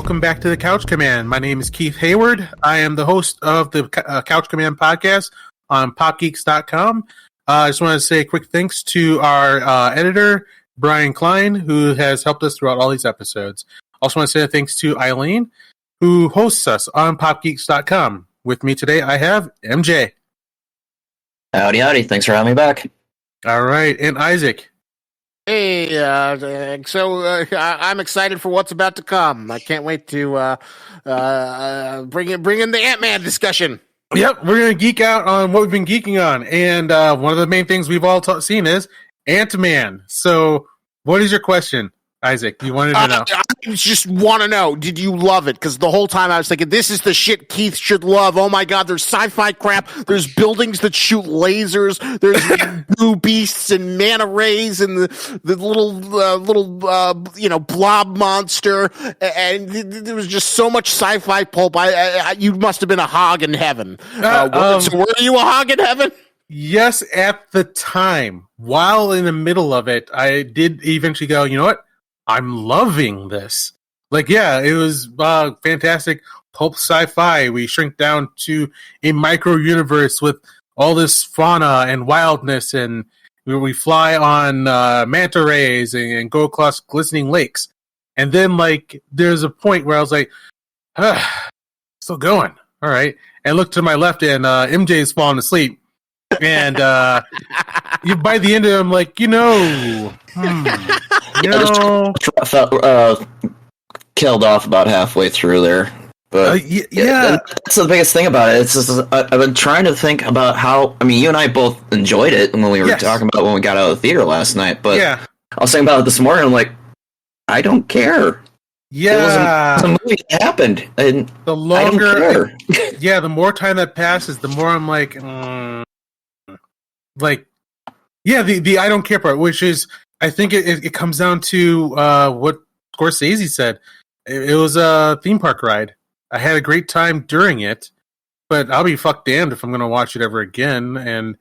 welcome back to the Couch Command. My name is Keith Hayward. I am the host of the Couch Command podcast on popgeeks.com. I just want to say a quick thanks to our editor, Brian Klein, who has helped us throughout all these episodes. Also want to say thanks to Eileen, who hosts us on popgeeks.com. With me today, I have MJ. Howdy, howdy. Thanks for having me back. All right, and Isaac. Hey, I'm excited for what's about to come. I can't wait to bring in the Ant-Man discussion. Yep, we're going to geek out on what we've been geeking on. And one of the main things we've all seen is Ant-Man. So what is your question, Isaac? You wanted to know. I just want to know, did you love it? Because the whole time I was thinking, this is the shit Keith should love. Oh my God, there's sci-fi crap. There's buildings that shoot lasers. There's blue beasts and manta rays and the little blob monster. And there was just so much sci-fi pulp. You must have been a hog in heaven. So were you a hog in heaven? Yes, at the time. While in the middle of it, I did eventually go, you know what? I'm loving this. Like, yeah, it was fantastic pulp sci-fi. We shrink down to a micro universe with all this fauna and wildness, and we fly on manta rays and go across glistening lakes. And then, like, there's a point where I was like, still going. All right. And look to my left, and MJ is falling asleep. And by the end of it, I'm like, I felt killed off about halfway through there. But yeah, that's the biggest thing about it. It's just, I've been trying to think about how. I mean, you and I both enjoyed it when we were talking about when we got out of the theater last night. But I was thinking about it this morning. I'm like, I don't care. Yeah, it was a movie that happened, and the longer, I don't care. The more time that passes, the more I'm like, the I don't care part, which is, I think it comes down to what Scorsese said. It was a theme park ride. I had a great time during it, but I'll be fucked damned if I'm going to watch it ever again. And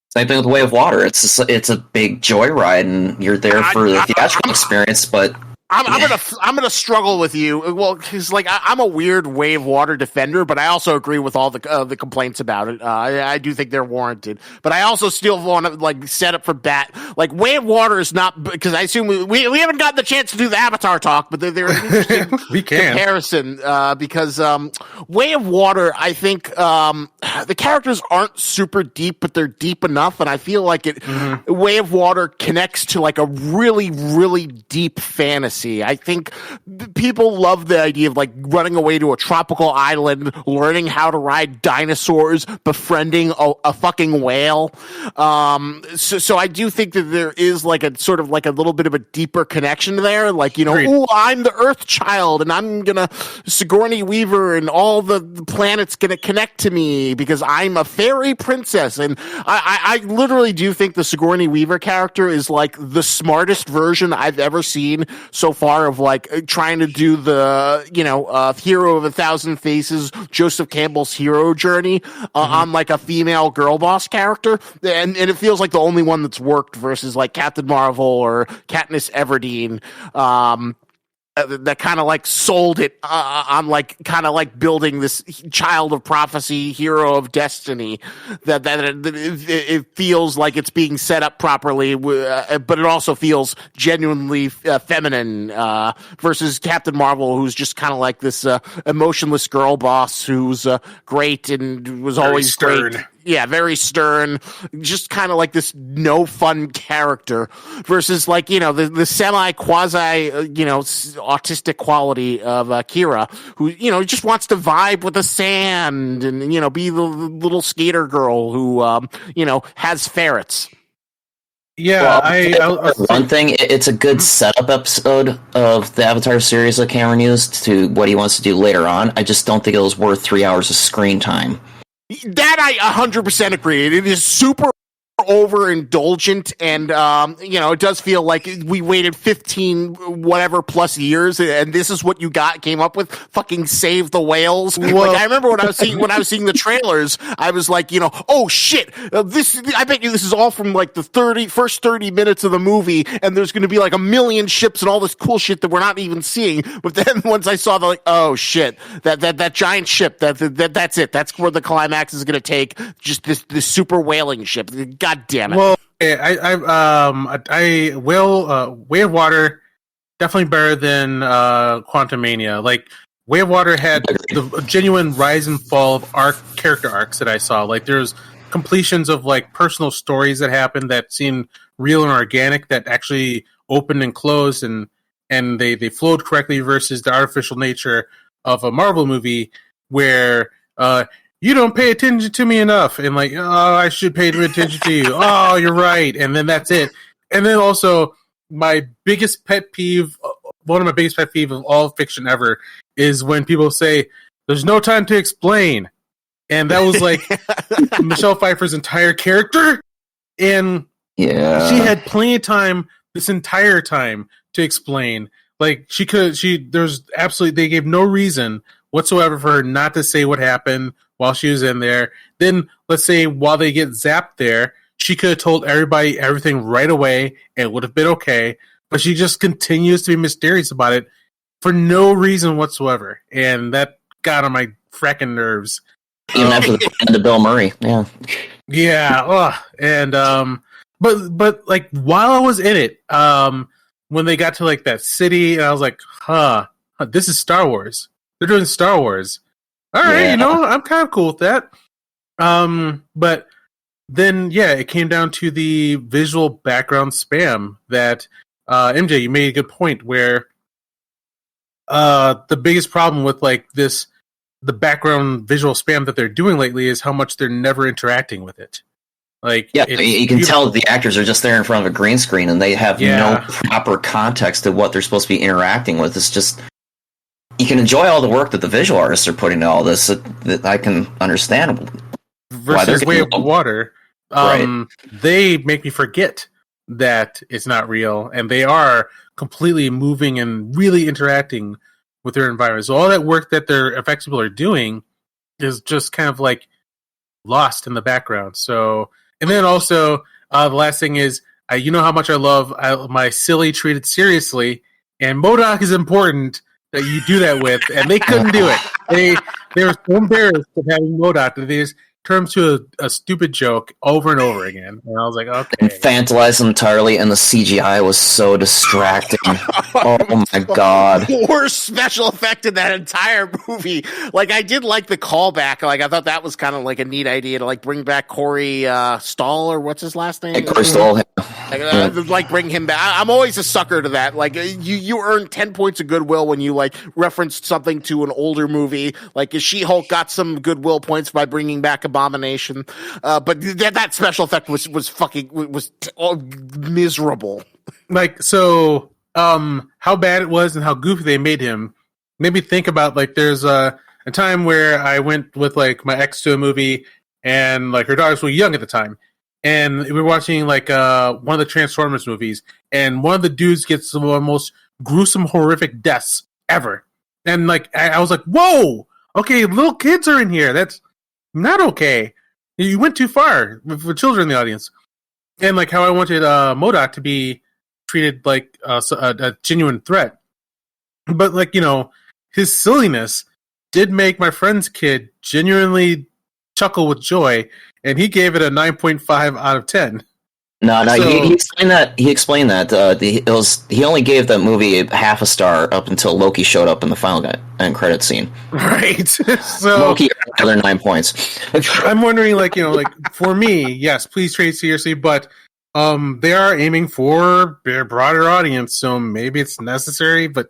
same thing with Way of Water. It's a big joyride, and you're there for the theatrical experience, but I'm gonna struggle with you. Well, because I'm a weird Way of Water defender, but I also agree with all the complaints about it. I do think they're warranted, but I also still want to set up for bat. Way of Water is not, because I assume we haven't gotten the chance to do the Avatar talk, but they're an interesting we can comparison because Way of Water, I think the characters aren't super deep, but they're deep enough, and I feel like Way of Water connects to a really, really deep fantasy. I think people love the idea of running away to a tropical island, learning how to ride dinosaurs, befriending a fucking whale. So I do think that there is a sort of a little bit of a deeper connection there. Oh, I'm the Earth Child, and I'm gonna Sigourney Weaver, and all the planets gonna connect to me because I'm a fairy princess. And I literally do think the Sigourney Weaver character is the smartest version I've ever seen so far of trying to do the Hero of a Thousand Faces, Joseph Campbell's hero journey on a female girl boss character, and it feels like the only one that's worked versus Captain Marvel or Katniss Everdeen. That kind of sold it on building this child of prophecy, hero of destiny. That it feels like it's being set up properly, but it also feels genuinely feminine. Versus Captain Marvel, who's just kind of this emotionless girl boss who's great and was always stern. Great. Yeah, very stern, just kind of this no fun character versus the semi quasi autistic quality of Kira, who just wants to vibe with the sand and be the little skater girl who has ferrets. Yeah, one thing, it's a good setup episode of the Avatar series that Cameron used to what he wants to do later on. I just don't think it was worth 3 hours of screen time. That I 100% agree. It is super overindulgent, and it does feel like we waited 15 whatever plus years, and this is what you came up with. Fucking save the whales. Well, like I remember when I was seeing the trailers, I was like, oh shit, I bet you this is all from like the first 30 minutes of the movie, and there's going to be like a million ships and all this cool shit that we're not even seeing. But then once I saw oh shit, that giant ship, that's it. That's where the climax is going to take. Just this super whaling ship. God damn it. Well, Way of Water definitely better than Quantumania. Like Way of Water had the genuine rise and fall of character arcs that I saw. Like there's completions of like personal stories that happened that seemed real and organic, that actually opened and closed and they flowed correctly, versus the artificial nature of a Marvel movie where you don't pay attention to me enough, and like, oh, I should pay attention to you. Oh, you're right, and then that's it. And then also, my biggest pet peeve, one of my biggest pet peeves of all fiction ever, is when people say, "There's no time to explain," and that was like Michelle Pfeiffer's entire character, and she had plenty of time this entire time to explain. Like they gave no reason whatsoever for her not to say what happened while she was in there. Then, let's say, while they get zapped there, she could have told everybody everything right away, and it would have been okay. But she just continues to be mysterious about it for no reason whatsoever. And that got on my fracking nerves. Even after the end of Bill Murray. Yeah. Yeah. And, but like, while I was in it, when they got to like that city, and I was like, this is Star Wars. They're doing Star Wars. All right, I'm kind of cool with that. But then, it came down to the visual background spam that, MJ, you made a good point where the biggest problem with like the background visual spam that they're doing lately is how much they're never interacting with it. Like, you can tell the actors are just there in front of a green screen and they have no proper context to what they're supposed to be interacting with. It's just, you can enjoy all the work that the visual artists are putting into all this. That I can understand. Versus Way of Water, they make me forget that it's not real, and they are completely moving and really interacting with their environment. So all that work that their effects people are doing is just kind of like lost in the background. So, and then also the last thing is, you know how much I love my silly treated seriously, and MODOK is important that you do that with, and they couldn't do it. They were so embarrassed of having MODOK that they just turned to a stupid joke over and over again. And I was like, okay. Infantilized entirely, and the CGI was so distracting. Oh my god. Worst special effect in that entire movie. Like, I did like the callback. Like, I thought that was kind of like a neat idea to like bring back Corey Stahl, or what's his last name? Corey Stahl. Like bring him back. I'm always a sucker to that. Like, you earn 10 points of goodwill when you like referenced something to an older movie. Like, She-Hulk got some goodwill points by bringing back Abomination, but that special effect was miserable. Like, so how bad it was and how goofy they made him made me think about, like, there's a time where I went with like my ex to a movie, and like her daughters were young at the time, and we were watching like one of the Transformers movies, and one of the dudes gets some of the most gruesome, horrific deaths ever, and like I was like, whoa, okay, little kids are in here, that's not okay. You went too far for children in the audience. And like how I wanted MODOK to be treated like a genuine threat. But like, his silliness did make my friend's kid genuinely chuckle with joy, and he gave it a 9.5 out of 10. No, so, he explained that he only gave that movie half a star up until Loki showed up in the final end credit scene. Right. So Loki another 9 points. I'm wondering, like, like for me, yes, please trade seriously, but they are aiming for a broader audience, so maybe it's necessary. But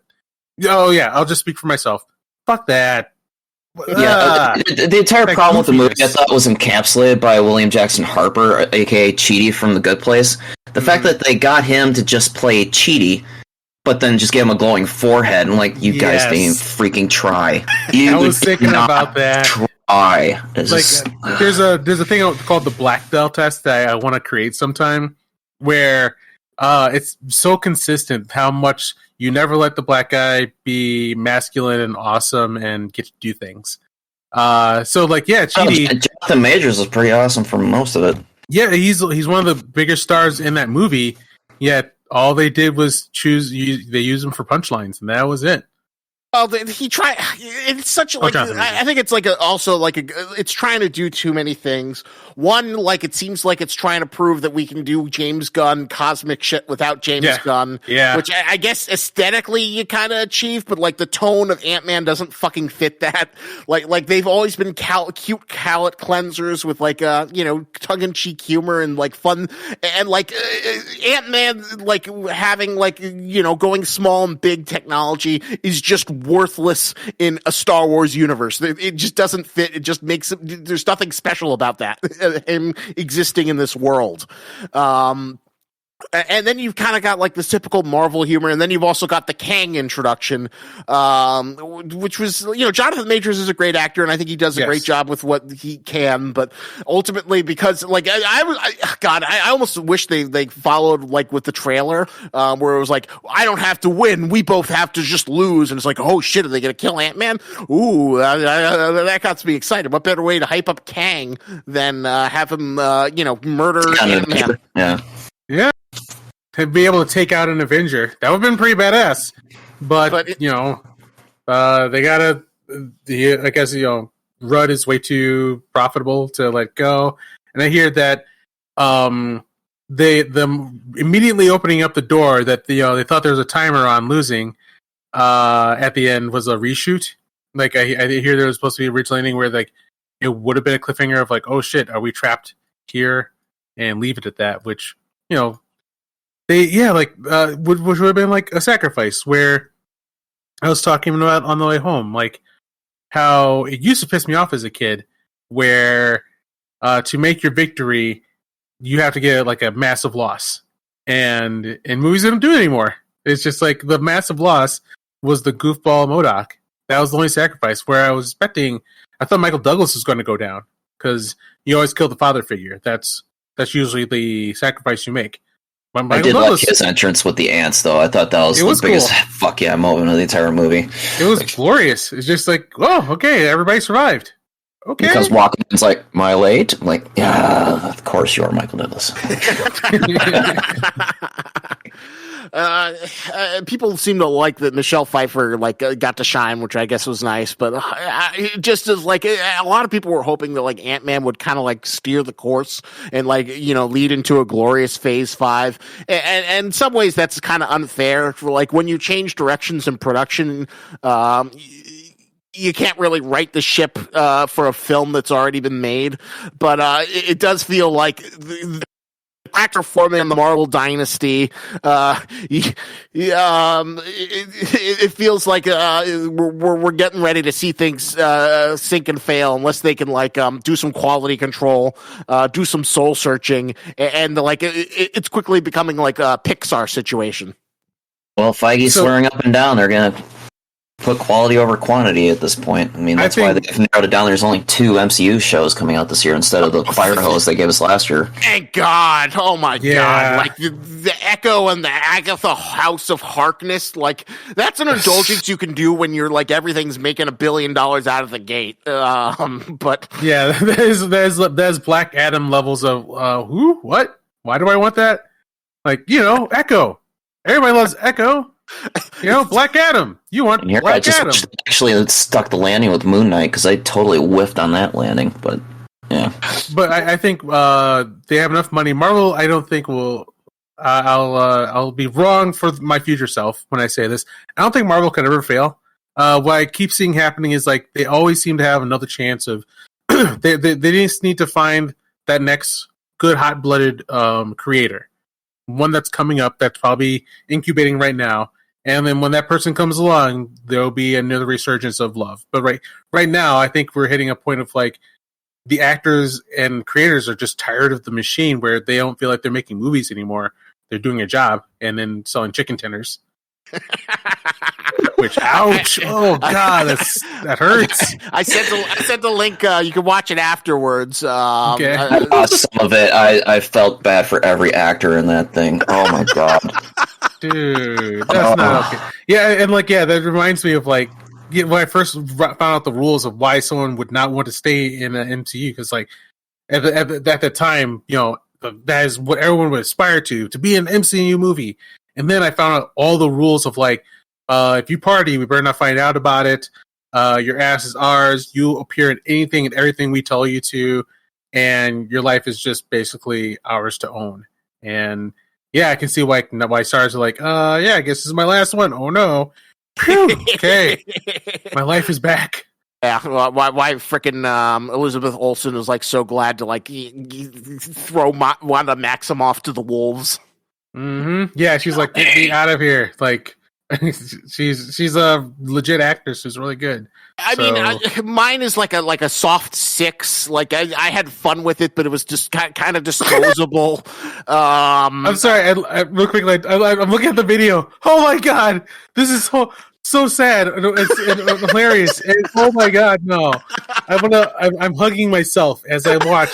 I'll just speak for myself. Fuck that. Yeah, the entire problem with the movie I thought was encapsulated by William Jackson Harper, aka Cheaty from The Good Place. The fact that they got him to just play Cheaty, but then just give him a glowing forehead, and like, you guys didn't freaking try. I was thinking about that. There's a thing called the Blacktail test that I want to create sometime, where it's so consistent how much you never let the black guy be masculine and awesome and get to do things. Chidi, Jonathan Majors is pretty awesome for most of it. Yeah, he's one of the bigger stars in that movie. Yet all they did was they used him for punchlines, and that was it. Well, he tried. It's such like I think it's it's trying to do too many things. One, like it seems like it's trying to prove that we can do James Gunn cosmic shit without James Gunn. Yeah, which I guess aesthetically you kind of achieve, but like the tone of Ant-Man doesn't fucking fit that. Like they've always been cute palate cleansers with like tongue-in-cheek humor and like fun, and like Ant-Man like having like going small and big technology is just worthless in a Star Wars universe. It just doesn't fit. It just makes it, there's nothing special about that, him existing in this world. And then you've kind of got like this typical Marvel humor, and then you've also got the Kang introduction, which was, Jonathan Majors is a great actor, and I think he does a great job with what he can. But ultimately, because like I almost wish they followed like with the trailer, where it was like, I don't have to win, we both have to just lose, and it's like, oh shit, are they gonna kill Ant-Man? Ooh, that got me excited. What better way to hype up Kang than have him, murder Ant-Man? Yeah. To be able to take out an Avenger, that would have been pretty badass. But they gotta, I guess, Rudd is way too profitable to let go. And I hear that them immediately opening up the door that they thought there was a timer on losing at the end was a reshoot. Like I hear there was supposed to be a ridge landing where like it would have been a cliffhanger of like, oh shit, are we trapped here? And leave it at that, which which would have been like a sacrifice. Where I was talking about on the way home, like how it used to piss me off as a kid, where to make your victory, you have to get like a massive loss, and in movies they don't do it anymore. It's just like the massive loss was the goofball MODOK. That was the only sacrifice. Where I thought Michael Douglas was going to go down because you always kill the father figure. That's usually the sacrifice you make. I did like his entrance with the ants, though. I thought that was the biggest fuck yeah moment of the entire movie. It was glorious. It's just like, oh, okay, everybody survived. Okay. Because Walken's like, am I late? I'm like, yeah, of course you are, Michael Douglas. People seem to like that Michelle Pfeiffer got to shine, which I guess was nice. But just as like a lot of people were hoping that like Ant-Man would kind of like steer the course and like lead into a glorious Phase 5. And in some ways that's kind of unfair. For like when you change directions in production, you can't really right the ship for a film that's already been made. But it does feel like actor forming in the Marvel Dynasty. It feels like we're getting ready to see things sink and fail unless they can like do some quality control, do some soul searching, and like it's quickly becoming like a Pixar situation. Well, Feige's swearing up and down they're gonna put quality over quantity at this point. I mean, that's why they've narrowed it down. There's only 2 MCU shows coming out this year instead of the fire hose they gave us last year. Thank God. Oh my God. Like the Echo and the Agatha House of Harkness, like that's an indulgence you can do when you're like everything's making $1 billion out of the gate. But yeah, there's Black Adam levels of who? What? Why do I want that? Like, Echo. Everybody loves Echo. Black Adam. You want Black Adam? Actually, stuck the landing with Moon Knight because I totally whiffed on that landing. But yeah, but I think they have enough money. Marvel, I don't think will. I'll be wrong for my future self when I say this. I don't think Marvel can ever fail. What I keep seeing happening is like they always seem to have another chance of. they just need to find that next good hot-blooded creator. One that's coming up that's probably incubating right now, and then when that person comes along, there'll be another resurgence of love. But right now, I think we're hitting a point of like the actors and creators are just tired of the machine where they don't feel like they're making movies anymore. They're doing a job and then selling chicken tenders. Which, ouch! Oh god, that hurts. I sent the link. You can watch it afterwards. Okay. I watched some of it. I felt bad for every actor in that thing. Oh my god, dude, that's not okay. Yeah, and that reminds me of when I first found out the rules of why someone would not want to stay in an MCU, because at the time, that is what everyone would aspire to be an MCU movie. And then I found out all the rules of if you party, we better not find out about it. Your ass is ours. You appear in anything and everything we tell you to, and your life is just basically ours to own. And yeah, I can see why stars are like, I guess this is my last one. Oh no. Phew, okay. My life is back. Yeah, why frickin' Elizabeth Olsen was so glad to throw Wanda Maximoff to the wolves. Mm-hmm. Yeah, she's like, get me out of here. She's a legit actress who's really good. I mean, mine is like a soft 6. I had fun with it, but it was just kind of disposable. I'm sorry. I real quick, I'm looking at the video. Oh my god, this is so sad. It's hilarious. And, oh my god, no! I'm hugging myself as I watch.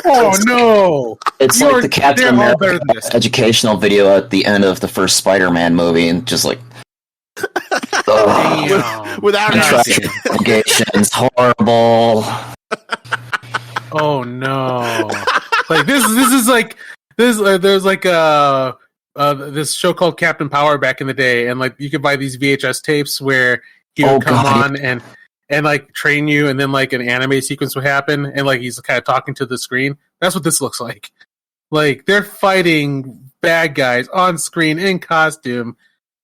Oh no! It's like the Captain America educational video at the end of the first Spider-Man movie, and just without allegations, horrible. Oh no! This is there's this show called Captain Power back in the day, and you could buy these VHS tapes where he would come on and train you, and then an anime sequence would happen, and he's kind of talking to the screen. That's what this looks like. They're fighting bad guys on screen in costume,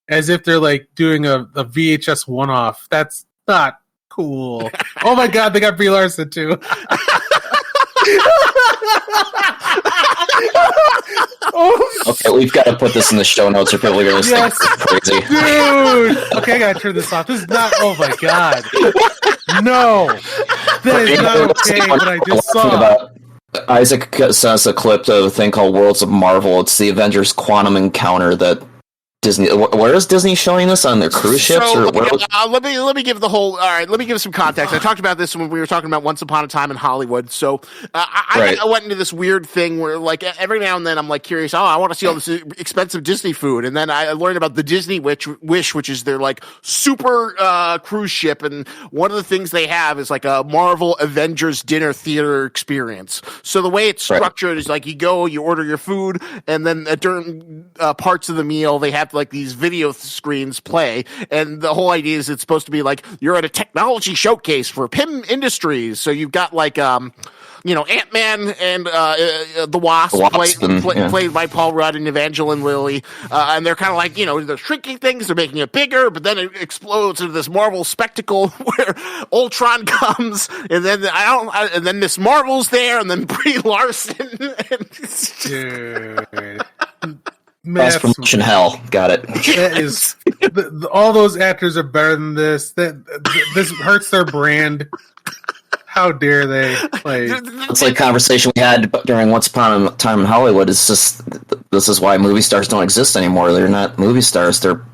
as if they're doing a VHS one-off. That's not cool. Oh my god, they got Brie Larson too. Okay, we've got to put this in the show notes, or people are going to think crazy. Dude! Okay, I gotta turn this off. This is not. Oh my god. No! That is not okay, what I just saw. Isaac sent us a clip of a thing called Worlds of Marvel. It's the Avengers Quantum Encounter that Disney. Where is Disney showing this, on their cruise ships? Or where? Let me give the whole. All right, let me give some context. I talked about this when we were talking about Once Upon a Time in Hollywood. So I went into this weird thing where every now and then I'm curious. Oh, I want to see all this expensive Disney food, and then I learned about the Disney Wish, which is their super cruise ship, and one of the things they have is a Marvel Avengers dinner theater experience. So the way it's structured is you go, you order your food, and then during parts of the meal they have these video screens play, and the whole idea is it's supposed to be you're at a technology showcase for PIM Industries. So you've got Ant-Man and the Wasp, played by Paul Rudd and Evangeline Lilly, and they're kind of they're shrinking things, they're making it bigger, but then it explodes into this Marvel spectacle where Ultron comes, and then and then Miss Marvel's there, and then Brie Larson. Dude. Mass promotion hell. Got it. That is, all those actors are better than this. This hurts their brand. How dare they? It's like conversation we had during Once Upon a Time in Hollywood. It's just, this is why movie stars don't exist anymore. They're not movie stars. They're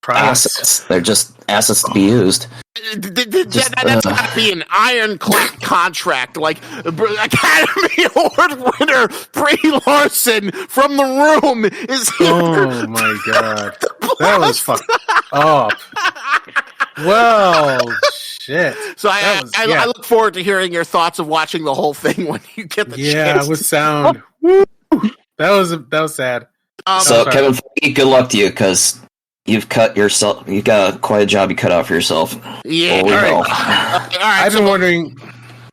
assets. They're just assets to be used. That's got to be an ironclad contract. Academy Award winner Brie Larson from The Room is here. Oh my god, that was fucked up. Well, shit. So I look forward to hearing your thoughts of watching the whole thing when you get the chance. Yeah, with sound. That was sad. So Kevin Feige, good luck to you, because you've got quite a job you cut out for yourself. Yeah. All right. I've been wondering.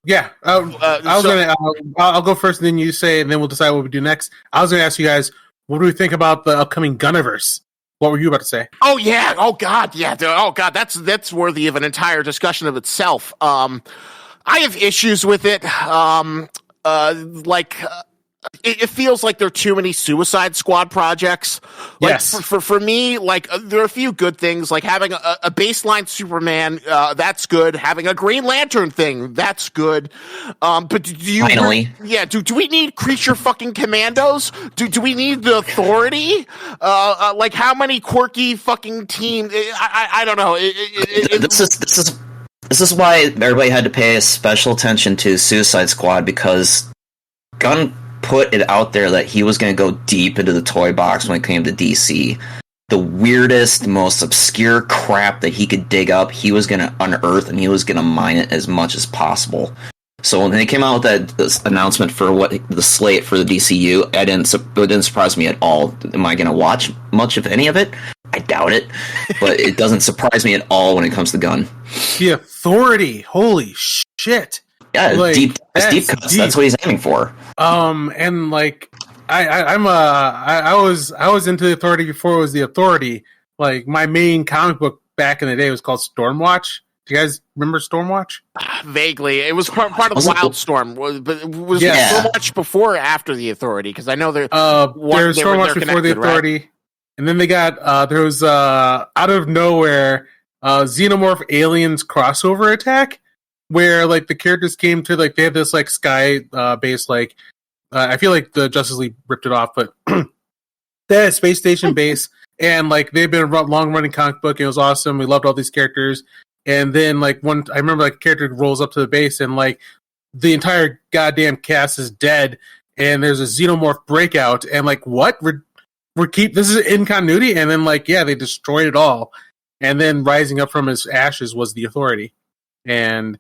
Yeah, I'll go first, and then you say, and then we'll decide what we do next. I was going to ask you guys, what do we think about the upcoming Gunniverse? What were you about to say? Oh yeah. Oh god. Yeah. Oh god. That's worthy of an entire discussion of itself. I have issues with it. it feels like there are too many Suicide Squad projects. Like, yes. For me, like there are a few good things, like having a baseline Superman, that's good. Having a Green Lantern thing, that's good. But do you finally? Do we need creature fucking commandos? Do we need the Authority? Like how many quirky fucking teams? I don't know. This is why everybody had to pay special attention to Suicide Squad, because Gunn put it out there that he was going to go deep into the toy box when it came to DC. The weirdest, most obscure crap that he could dig up, he was going to unearth, and he was going to mine it as much as possible. So when they came out with this announcement for what the slate for the DCU, it didn't surprise me at all. Am I going to watch much of any of it? I doubt it, but it doesn't surprise me at all when it comes to Gunn. The Authority, holy shit! Yeah, like, deep cuts. That's what he's aiming for. And like I was into the Authority before it was the Authority. Like my main comic book back in the day was called Stormwatch. Do you guys remember Stormwatch? Vaguely. It was part of Wildstorm, but it was Stormwatch before or after the Authority? Because I know there's Stormwatch before the Authority, right? And then they got there was out of nowhere Xenomorph Aliens crossover attack, where like the characters came to like they had this like sky base, like I feel like the Justice League ripped it off, but they had a space station base, and like they've been a long running comic book. It was awesome. We loved all these characters. And then, like, I remember, like, a character rolls up to the base, and, like, the entire goddamn cast is dead, and there's a Xenomorph breakout, and, like, what? This is in continuity? And then, like, yeah, they destroyed it all. And then rising up from his ashes was the Authority. And,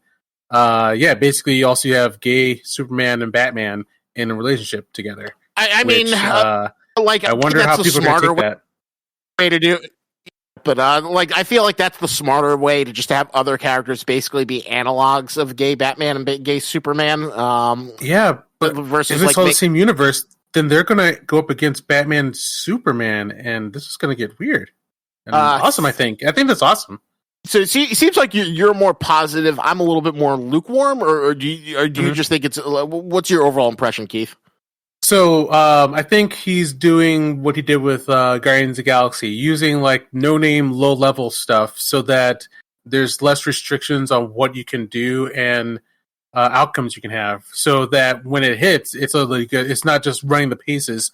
basically, you also have gay Superman and Batman in a relationship together. I wonder how people can take that. Way to do it. But I feel like that's the smarter way, to just have other characters basically be analogs of gay Batman and gay Superman. But versus if it's all the same universe, then they're going to go up against Batman and Superman, and this is going to get weird. And awesome, I think that's awesome. So it seems like you're more positive. I'm a little bit more lukewarm, or do you just think it's? What's your overall impression, Keith? So I think he's doing what he did with Guardians of the Galaxy, using like no-name, low-level stuff, so that there's less restrictions on what you can do and outcomes you can have. So that when it hits, it's really good. It's not just running the paces.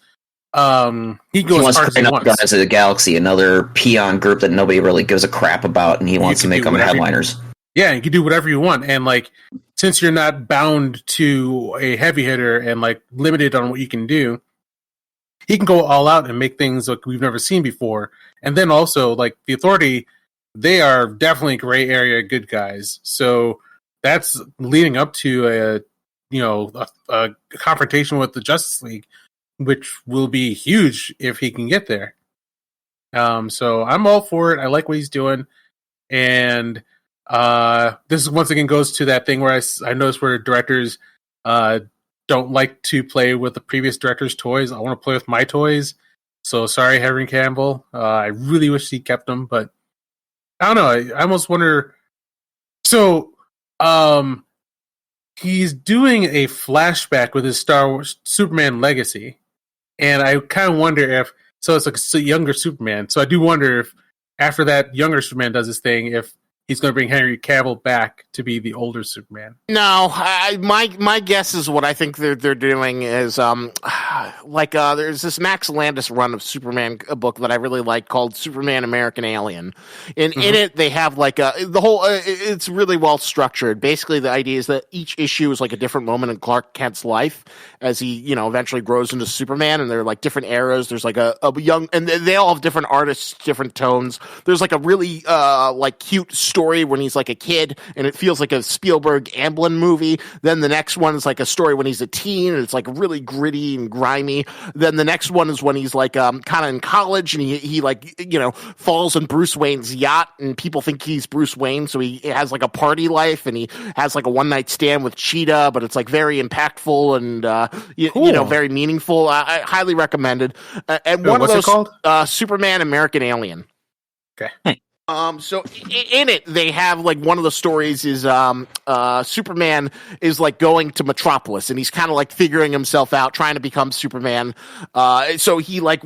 He wants to bring up Guardians of the Galaxy, another peon group that nobody really gives a crap about, and he wants to make them headliners. Yeah, you can do whatever you want, and like, since you're not bound to a heavy hitter and like limited on what you can do, he can go all out and make things like we've never seen before. And then also, like, the Authority, they are definitely gray area good guys. So that's leading up to a confrontation with the Justice League, which will be huge if he can get there. So I'm all for it. I like what he's doing, and this once again goes to that thing where I noticed where directors don't like to play with the previous director's toys. I want to play with my toys. So sorry, Henry Cavill. I really wish he kept them, but I don't know. I almost wonder. So he's doing a flashback with his Star Wars Superman legacy, and I kind of wonder if it's like a younger Superman. So I do wonder if after that younger Superman does his thing, if he's going to bring Henry Cavill back to be the older Superman. No, my guess is what I think they're doing is there's this Max Landis run of Superman book that I really like called Superman American Alien. In it they have like the whole it's really well structured. Basically the idea is that each issue is like a different moment in Clark Kent's life as he eventually grows into Superman, and they're like different eras. There's like a young, and they all have different artists, different tones. There's like a really like cute story when he's like a kid, and it feels like a Spielberg Amblin movie. Then the next one is like a story when he's a teen, and it's like really gritty and grimy. Then the next one is when he's like kind of in college, and he like falls in Bruce Wayne's yacht, and people think he's Bruce Wayne, so he has like a party life, and he has like a one night stand with Cheetah, but it's like very impactful and cool. Very meaningful. I highly recommended. And one what's of those it called? Superman American Alien. Okay. So in it, they have like one of the stories is Superman is like going to Metropolis, and he's kind of like figuring himself out, trying to become Superman. So he like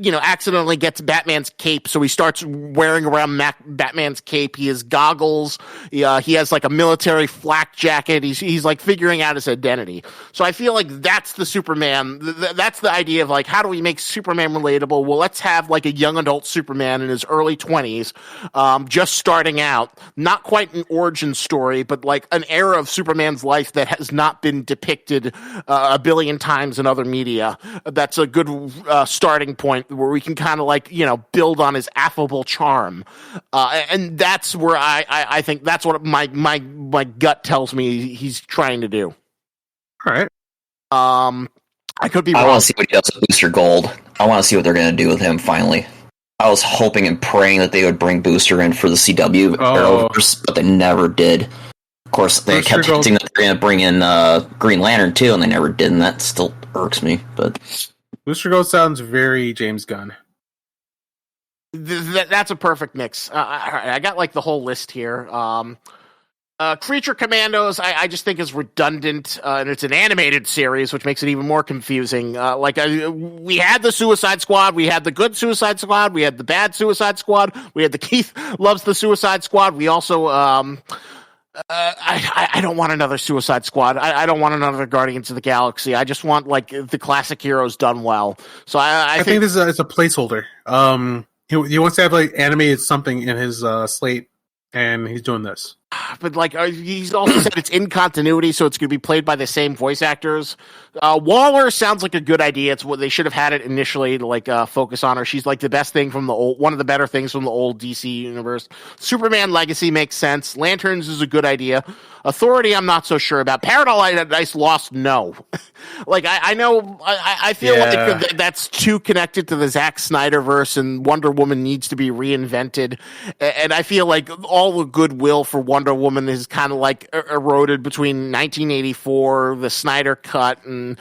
accidentally gets Batman's cape, so he starts wearing around Batman's cape. He has goggles. He has like a military flak jacket. He's like figuring out his identity. So I feel like that's the Superman. That's the idea of like, how do we make Superman relatable? Well, let's have like a young adult Superman in his early 20s. Just starting out, not quite an origin story, but like an era of Superman's life that has not been depicted a billion times in other media. That's a good starting point where we can kind of like, build on his affable charm. And that's where I think that's what my gut tells me he's trying to do. All right. I could be wrong. I want to see what he does with Booster Gold. I want to see what they're going to do with him finally. I was hoping and praying that they would bring Booster in for the CW Arrowverse, but they never did. Of course, they kept hinting that they're going to bring in Green Lantern too, and they never did, and that still irks me. But Booster Gold sounds very James Gunn. That's a perfect mix. I got like the whole list here. Creature Commandos, I just think is redundant, and it's an animated series, which makes it even more confusing. We had the Suicide Squad, we had the good Suicide Squad, we had the bad Suicide Squad, we had the Keith loves the Suicide Squad. We also, I don't want another Suicide Squad. I don't want another Guardians of the Galaxy. I just want like the classic heroes done well. So I think this is a placeholder. He wants to have like animated something in his slate, and he's doing this. But like he's also said it's in continuity, so it's going to be played by the same voice actors. Waller sounds like a good idea. It's what they should have had it initially to like focus on her. She's like the best thing from one of the better things from the old DC universe. Superman Legacy makes sense. Lanterns is a good idea. Authority, I'm not so sure about. Paradise Lost, no. Like I know, I feel like that's too connected to the Zack Snyderverse, and Wonder Woman needs to be reinvented. And I feel like all the goodwill for Wonder Woman is kind of like eroded between 1984, the Snyder Cut, and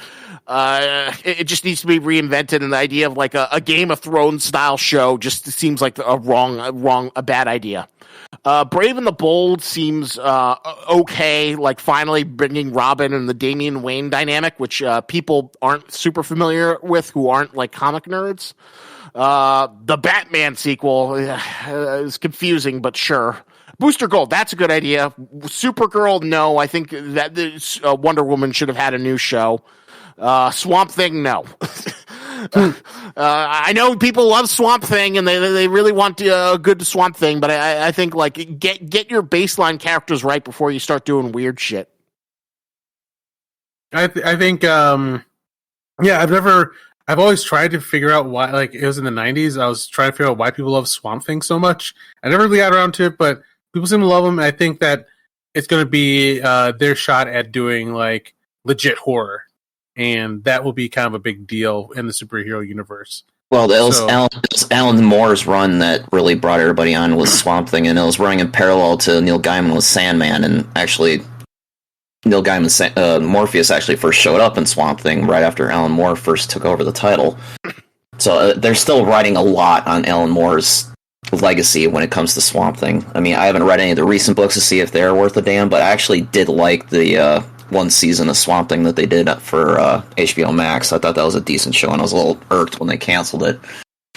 it just needs to be reinvented. And the idea of like a Game of Thrones style show just seems like a bad idea. Brave and the Bold seems okay, like finally bringing Robin and the Damian Wayne dynamic, which people aren't super familiar with who aren't like comic nerds. The Batman sequel is confusing, but sure. Booster Gold, that's a good idea. Supergirl, no. I think that Wonder Woman should have had a new show. Swamp Thing, no. I know people love Swamp Thing, and they really want a good Swamp Thing, but I think like get your baseline characters right before you start doing weird shit. I think I've always tried to figure out why. Like it was in the 90s, I was trying to figure out why people love Swamp Thing so much. I never really got around to it, but people seem to love him. I think that it's going to be their shot at doing like legit horror, and that will be kind of a big deal in the superhero universe. Well, it was Alan Moore's run that really brought everybody on with Swamp Thing, and it was running in parallel to Neil Gaiman with Sandman, and actually Neil Gaiman's Morpheus actually first showed up in Swamp Thing right after Alan Moore first took over the title. So they're still writing a lot on Alan Moore's legacy when it comes to Swamp Thing. I mean, I haven't read any of the recent books to see if they're worth a damn, but I actually did like the one season of Swamp Thing that they did for HBO Max. I thought that was a decent show, and I was a little irked when they canceled it.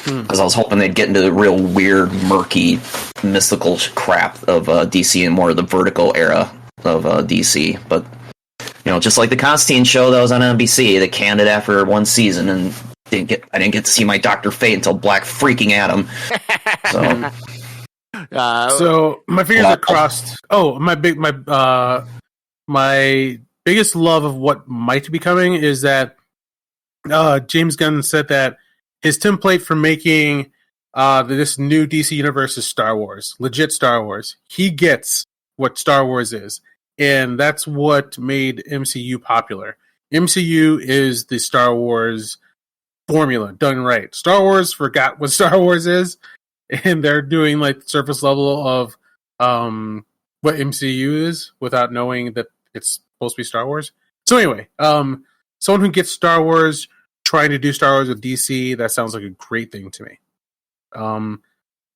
Because I was hoping they'd get into the real weird, murky, mystical crap of DC and more of the Vertigo era of DC. But, just like the Constantine show that was on NBC, they canned it after one season, and I didn't get to see my Dr. Fate until Black freaking Adam. So my fingers are crossed. Oh, my biggest love of what might be coming is that James Gunn said that his template for making this new DC universe is Star Wars, legit Star Wars. He gets what Star Wars is, and that's what made MCU popular. MCU is the Star Wars formula done right. Star Wars forgot what Star Wars is, and they're doing like surface level of what MCU is without knowing that it's supposed to be Star Wars. So anyway, someone who gets Star Wars trying to do Star Wars with DC, that sounds like a great thing to me.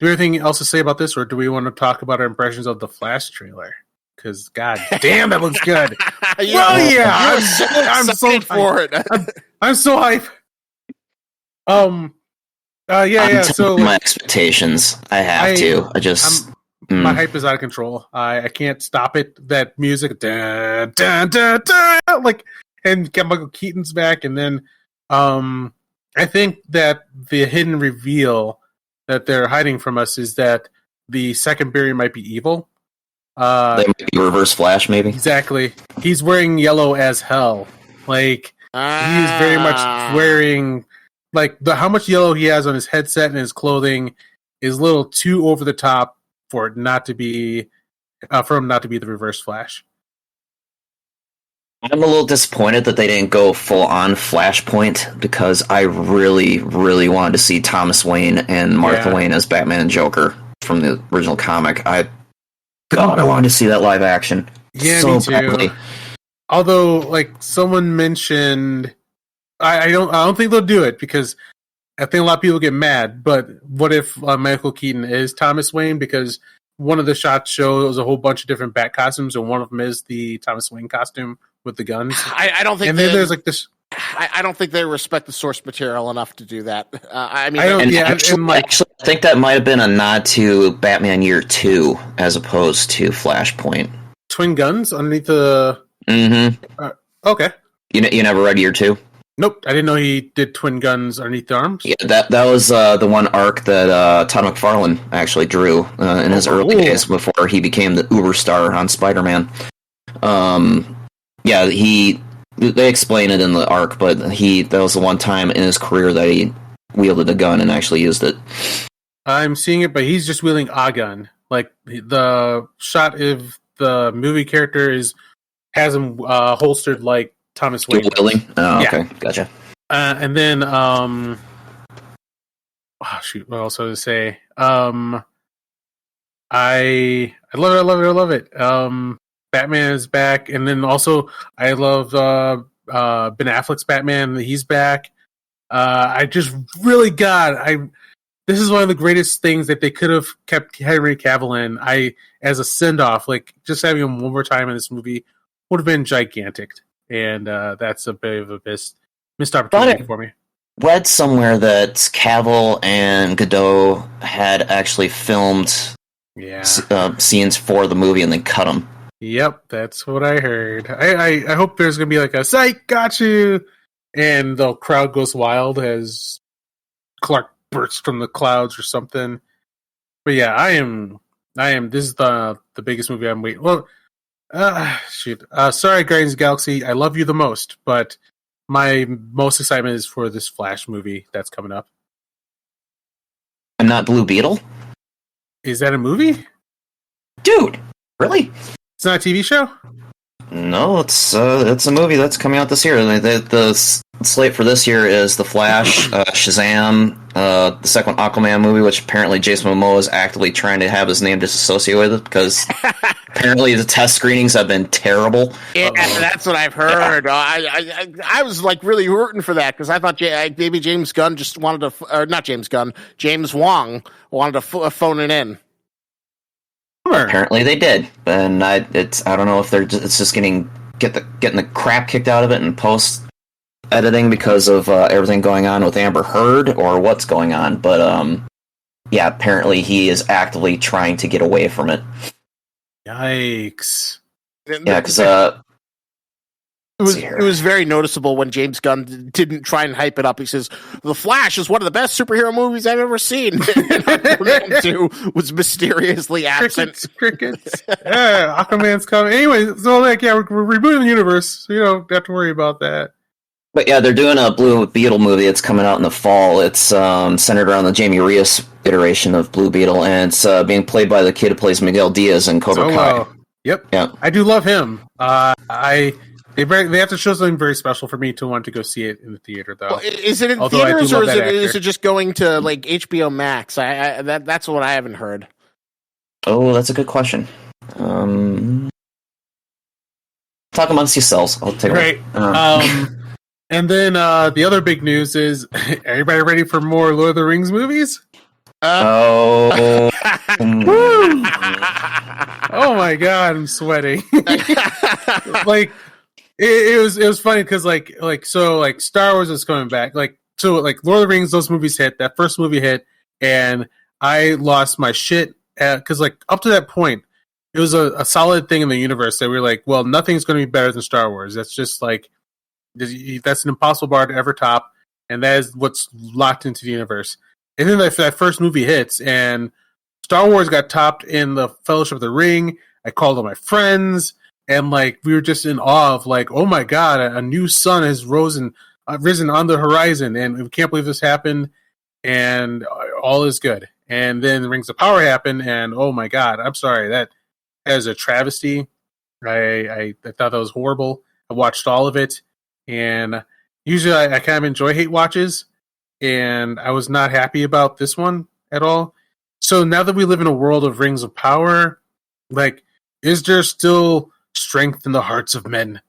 do you have anything else to say about this, or do we want to talk about our impressions of the Flash trailer? Because god damn, that looks good. Well, yeah, I'm so for it. I'm so hype. So my expectations. I have to. My hype is out of control. I can't stop it. That music, dun, dun, dun, dun, like, and Michael Keaton's back, and then I think that the hidden reveal that they're hiding from us is that the second Barry might be evil. They might be Reverse Flash, maybe. Exactly. He's wearing yellow as hell. Like, he's very much wearing, like, how much yellow he has on his headset and his clothing is a little too over the top for it not to be, for him not to be the Reverse Flash. I'm a little disappointed that they didn't go full on Flashpoint, because I really, really wanted to see Thomas Wayne and Martha Wayne as Batman and Joker from the original comic. I wanted to see that live action. Yeah, me too. Badly. Although, like, someone mentioned, I don't think they'll do it, because I think a lot of people get mad. But what if Michael Keaton is Thomas Wayne? Because one of the shots shows a whole bunch of different Bat costumes, and one of them is the Thomas Wayne costume with the guns. I don't think. And then there's like this. I don't think they respect the source material enough to do that. I think that might have been a nod to Batman Year 2 as opposed to Flashpoint. Twin guns underneath the. Mm-hmm. Okay. You never read Year 2? Nope, I didn't know he did twin guns underneath the arms. Yeah, that was the one arc that Todd McFarlane actually drew in his early days before he became the uber star on Spider-Man. They explain it in the arc, but that was the one time in his career that he wielded a gun and actually used it. I'm seeing it, but he's just wielding a gun. Like, the shot of the movie character has him holstered like Thomas Wayne. Wielding? Oh, okay, gotcha. And then, what else was I to say? I love it. Batman is back, and then also I love Ben Affleck's Batman. He's back. I just really this is one of the greatest things that they could have kept Henry Cavill in. As a send off, like, just having him one more time in this movie would have been gigantic, and that's a bit of a missed opportunity for me. Read somewhere that Cavill and Godot had actually filmed scenes for the movie and then cut them. Yep, that's what I heard. I hope there's going to be like a psych, got you, and the crowd goes wild as Clark bursts from the clouds or something. But yeah, I am. This is the biggest movie I'm waiting. Well, sorry, Guardians of the Galaxy, I love you the most, but my most excitement is for this Flash movie that's coming up. And not Blue Beetle? Is that a movie? Dude, really? It's not a TV show? No, it's a movie that's coming out this year. The slate for this year is The Flash, Shazam, the second Aquaman movie, which apparently Jason Momoa is actively trying to have his name disassociated with, because apparently the test screenings have been terrible. Yeah, that's what I've heard. I was like really rooting for that, because I thought maybe James Gunn just wanted to, or not James Gunn, James Wong wanted to phone it in. Apparently they did, and I don't know if it's just getting the crap kicked out of it in post editing because of everything going on with Amber Heard, or what's going on. But apparently he is actively trying to get away from it. Yikes! Yeah, because it was very noticeable when James Gunn didn't try and hype it up. He says, "The Flash is one of the best superhero movies I've ever seen." And Aquaman 2 was mysteriously absent. Crickets. Yeah, Aquaman's coming. Anyway, so we're rebooting the universe, so you don't have to worry about that. But yeah, they're doing a Blue Beetle movie that's coming out in the fall. It's centered around the Jamie Reyes iteration of Blue Beetle, and it's being played by the kid who plays Miguel Diaz in Cobra Kai. Yep. Yeah. I do love him. They have to show something very special for me to want to go see it in the theater, though. Well, is it in theaters, or is it just going to like HBO Max? That's what I haven't heard. Oh, that's a good question. Talk amongst yourselves. I'll take it. Right. And then the other big news is, everybody ready for more Lord of the Rings movies? Oh. Oh my god, I'm sweating. Like it was funny because like Star Wars is coming back. Like Lord of the Rings, those movies hit. That first movie hit, and I lost my shit because like up to that point, it was a solid thing in the universe that we were like, well, nothing's going to be better than Star Wars. That's just like that's an impossible bar to ever top, and that is what's locked into the universe. And then that first movie hits, and Star Wars got topped in the Fellowship of the Ring. I called all my friends, and like we were just in awe of like, oh my god, a new sun has risen on the horizon, and we can't believe this happened, and all is good. And then Rings of Power happened, and oh my god, I'm sorry, that is a travesty. I thought that was horrible. I watched all of it, and usually I kind of enjoy hate watches, and I was not happy about this one at all. So now that we live in a world of Rings of Power, like, is there still strength in the hearts of men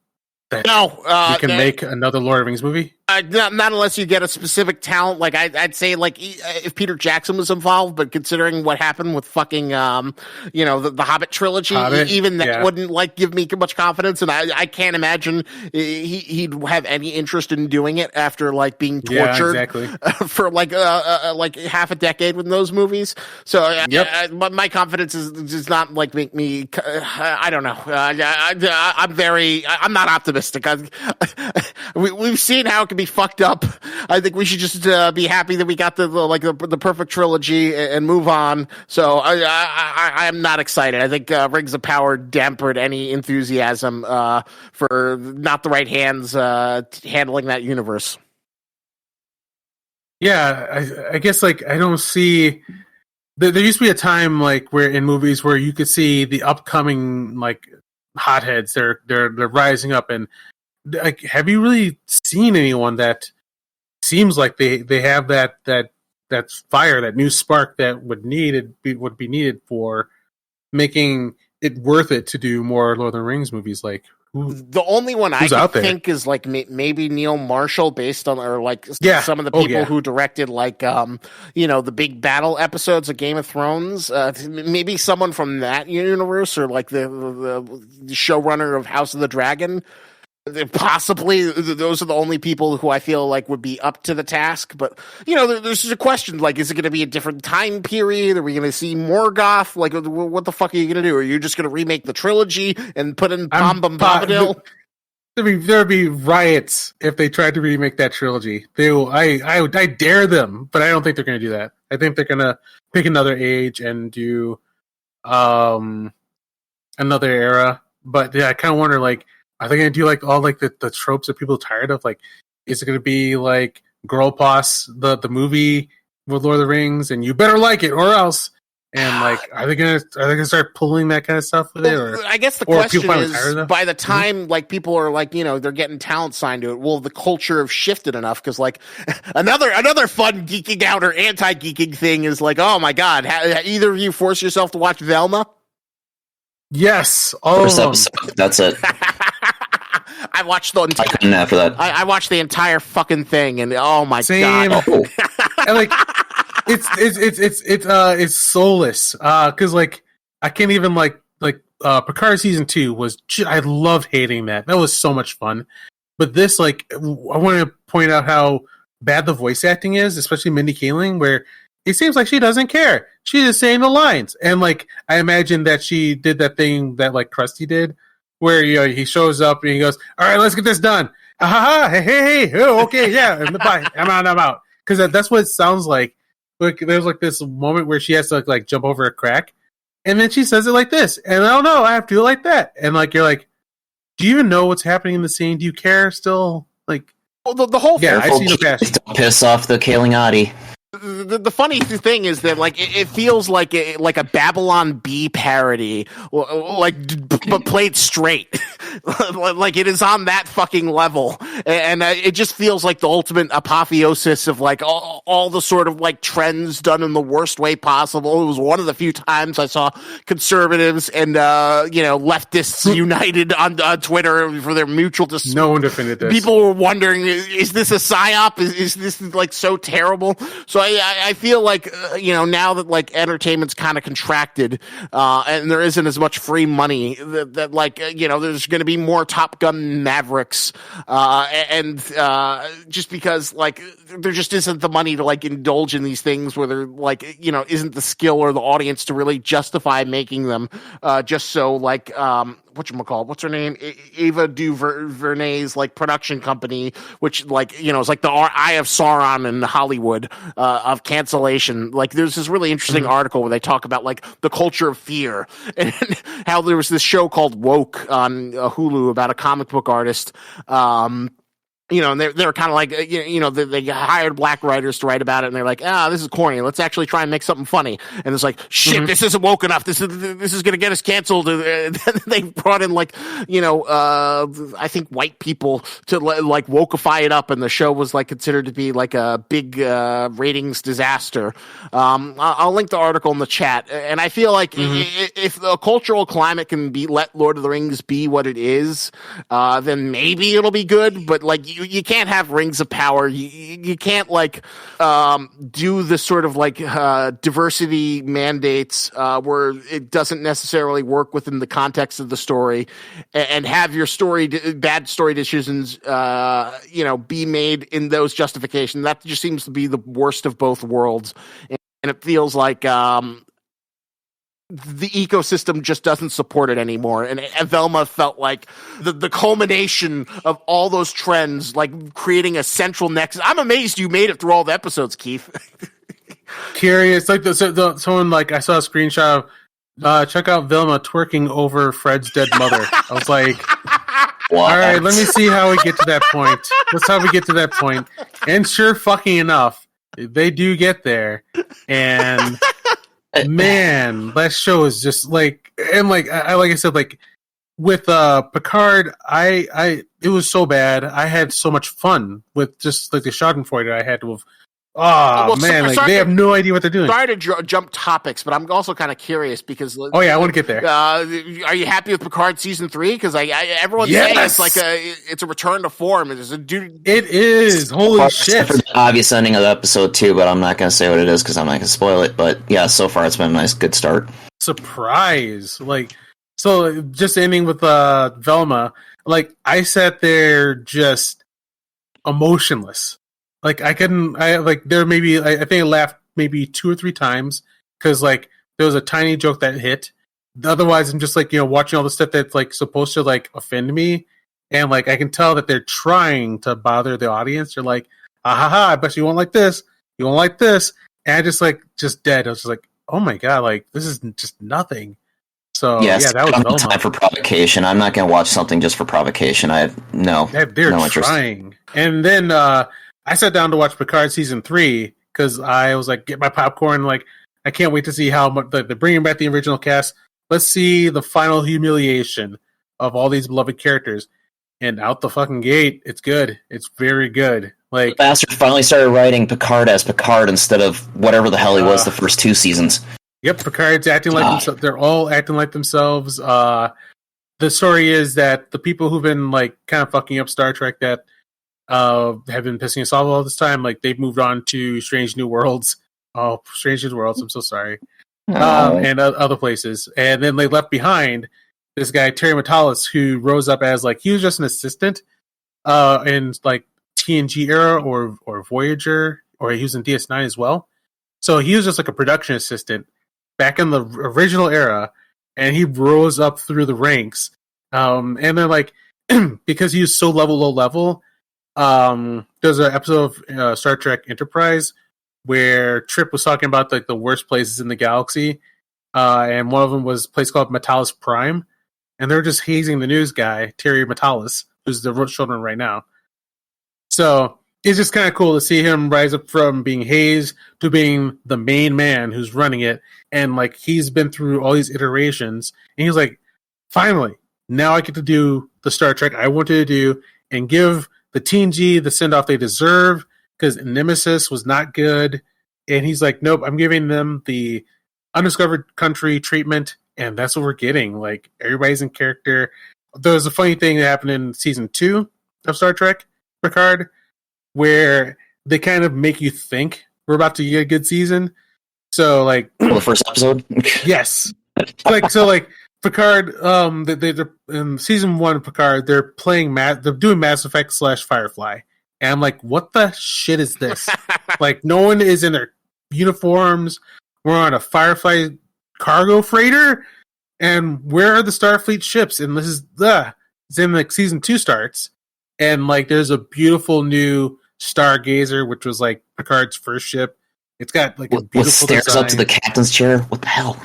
that we can make another Lord of the Rings movie? Not unless you get a specific talent. Like I'd say, like if Peter Jackson was involved, but considering what happened with fucking, the Hobbit trilogy, even that wouldn't like give me much confidence. And I can't imagine he'd have any interest in doing it after like being tortured for like half a decade with those movies. So my confidence does not like make me. I don't know. I'm not optimistic. We've seen how it can be fucked up. I think we should just be happy that we got the perfect trilogy and move on. So I'm not excited. I think Rings of Power dampened any enthusiasm for not the right hands handling that universe. Yeah, I guess like I don't see. There used to be a time like where in movies where you could see the upcoming like hotheads. They're rising up, and like, have you really seen anyone that seems like they have that fire, that new spark that would be needed for making it worth it to do more Lord of the Rings movies? Like, the only one I can think is like maybe Neil Marshall, based on some of the people who directed like the big battle episodes of Game of Thrones. Maybe someone from that universe, or like the showrunner of House of the Dragon. Possibly those are the only people who I feel like would be up to the task. But there's a question, like, is it going to be a different time period? Are we going to see Morgoth? Like, what the fuck are you going to do? Are you just going to remake the trilogy and put in Tom Bombadil? There'd be riots if they tried to remake that trilogy. I dare them, but I don't think they're going to do that. I think they're going to pick another age and do another era. But yeah, I kind of wonder, like, are they going to do like all like the tropes that people are tired of? Like, is it going to be like Girl Boss, the movie with Lord of the Rings, and you better like it or else? And like, are they going to start pulling that kind of stuff with it? Or I guess the question is, by the time like people are like, they're getting talent signed to it, will the culture have shifted enough? Because like another fun geeking out or anti-geeking thing is like, oh my god, either of you force yourself to watch Velma? Yes, first episode. That's it. I watched the entire. I couldn't after that. I watched the entire fucking thing, and oh my god! And like, it's soulless. Because like I can't even like Picard season 2 was. I loved hating that. That was so much fun. But this, like, I want to point out how bad the voice acting is, especially Mindy Kaling, where it seems like she doesn't care. She's just saying the lines, and like I imagine that she did that thing that like Krusty did, where he shows up and he goes, "All right, let's get this done." Hey, oh, okay, yeah, bye. I'm out. Because that's what it sounds like. Like there's like this moment where she has to like jump over a crack, and then she says it like this, and I don't know, I have to do it like that, and like you're like, do you even know what's happening in the scene? Do you care still? Like, well, the whole thing. I see the past. Don't piss off the Kalingati. The funny thing is that like it feels like a Babylon Bee parody, like but played straight, like it is on that fucking level, and it just feels like the ultimate apotheosis of like all the sort of like trends done in the worst way possible. It was one of the few times I saw conservatives and leftists united on Twitter for their mutual dispute. No one defended this. People were wondering, is this a psyop? Is this like so terrible? So So I feel like, now that like entertainment's kind of contracted, and there isn't as much free money that there's going to be more Top Gun Mavericks, and just because like there just isn't the money to like indulge in these things where there like, isn't the skill or the audience to really justify making them, just so like, whatchamacallit, what's her name? Ava DuVernay's like production company, which like, is like the Eye of Sauron in Hollywood, of cancellation. Like there's this really interesting article where they talk about like the culture of fear and how there was this show called Woke on Hulu about a comic book artist, and they're kind of like, they hired black writers to write about it, and they're like, this is corny. Let's actually try and make something funny. And it's like, shit, this isn't woke enough. This is going to get us canceled. They brought in like, I think white people to like wokeify it up, and the show was like considered to be like a big ratings disaster. I'll link the article in the chat, and I feel like if the cultural climate can let Lord of the Rings be what it is, then maybe it'll be good. But like you can't have rings of power. You can't like do this sort of like diversity mandates where it doesn't necessarily work within the context of the story, and have your bad story decisions be made in those justifications. That just seems to be the worst of both worlds, and it feels like the ecosystem just doesn't support it anymore. And Velma felt like the culmination of all those trends, like creating a central nexus. I'm amazed you made it through all the episodes, Keith. Curious, like someone like I saw a screenshot of check out Velma twerking over Fred's dead mother. I was like, what? All right, let me see how we get to that point. That's how we get to that point. And sure fucking enough, they do get there. And man, that show is just like, and like I said, like with Picard, it was so bad. I had so much fun with just like the Schadenfreude I had to have. They have no idea what they're doing. Sorry to jump topics, but I'm also kind of curious because. Oh yeah, I want to get there. Are you happy with Picard season 3? Because everyone's saying it's like it's a return to form. It is. Holy shit! For the obvious ending of the episode 2, but I'm not going to say what it is because I'm not going to spoil it. But yeah, so far it's been a nice, good start. Surprise! Like, so just ending with Velma. Like I sat there just emotionless. Like I think I laughed maybe 2 or 3 times because like there was a tiny joke that hit. Otherwise, I'm just like watching all the stuff that's like supposed to like offend me, and like I can tell that they're trying to bother the audience. They're like, I bet you won't like this. You won't like this, and I just dead. I was just like, oh my god, like this is just nothing. So yes, yeah, that was no time for provocation. I'm not going to watch something just for provocation. They're no interest. Trying, and then. I sat down to watch Picard season 3 because I was like, get my popcorn. Like, I can't wait to see how much they're bringing back the original cast. Let's see the final humiliation of all these beloved characters. And out the fucking gate, it's good. It's very good. Like, the bastard finally started writing Picard as Picard instead of whatever the hell he was the first 2 seasons. Yep, Picard's acting like themselves. They're all acting like themselves. The story is that the people who've been like kind of fucking up Star Trek that have been pissing us off all this time. Like they've moved on to Strange New Worlds. Oh, Strange New Worlds! I'm so sorry. And other places. And then they left behind this guy Terry Matalas, who rose up as like he was just an assistant in like TNG era or Voyager, or he was in DS9 as well. So he was just like a production assistant back in the original era, and he rose up through the ranks. And then like because he was so low level. There's an episode of Star Trek Enterprise where Trip was talking about like the worst places in the galaxy, and one of them was a place called Metalis Prime, and they're just hazing the news guy Terry Matalas, who's the showrunner right now. So it's just kind of cool to see him rise up from being hazed to being the main man who's running it, and like he's been through all these iterations, and he's like, finally, now I get to do the Star Trek I wanted to do and give the TNG the send-off they deserve, because Nemesis was not good. And he's like, nope, I'm giving them the undiscovered country treatment, and that's what we're getting. Like, everybody's in character. There was a funny thing that happened in season 2 of Star Trek Picard, where they kind of make you think we're about to get a good season. So like, the first episode. Yes, like Picard. They're in season 1 of Picard. They're playing they're doing Mass Effect / Firefly, and I'm like, what the shit is this? Like, no one is in their uniforms. We're on a Firefly cargo freighter, and where are the Starfleet ships? And this is it's in like season 2 starts, and like there's a beautiful new Stargazer, which was like Picard's first ship. It's got like a beautiful stairs design. Up to the captain's chair. What the hell?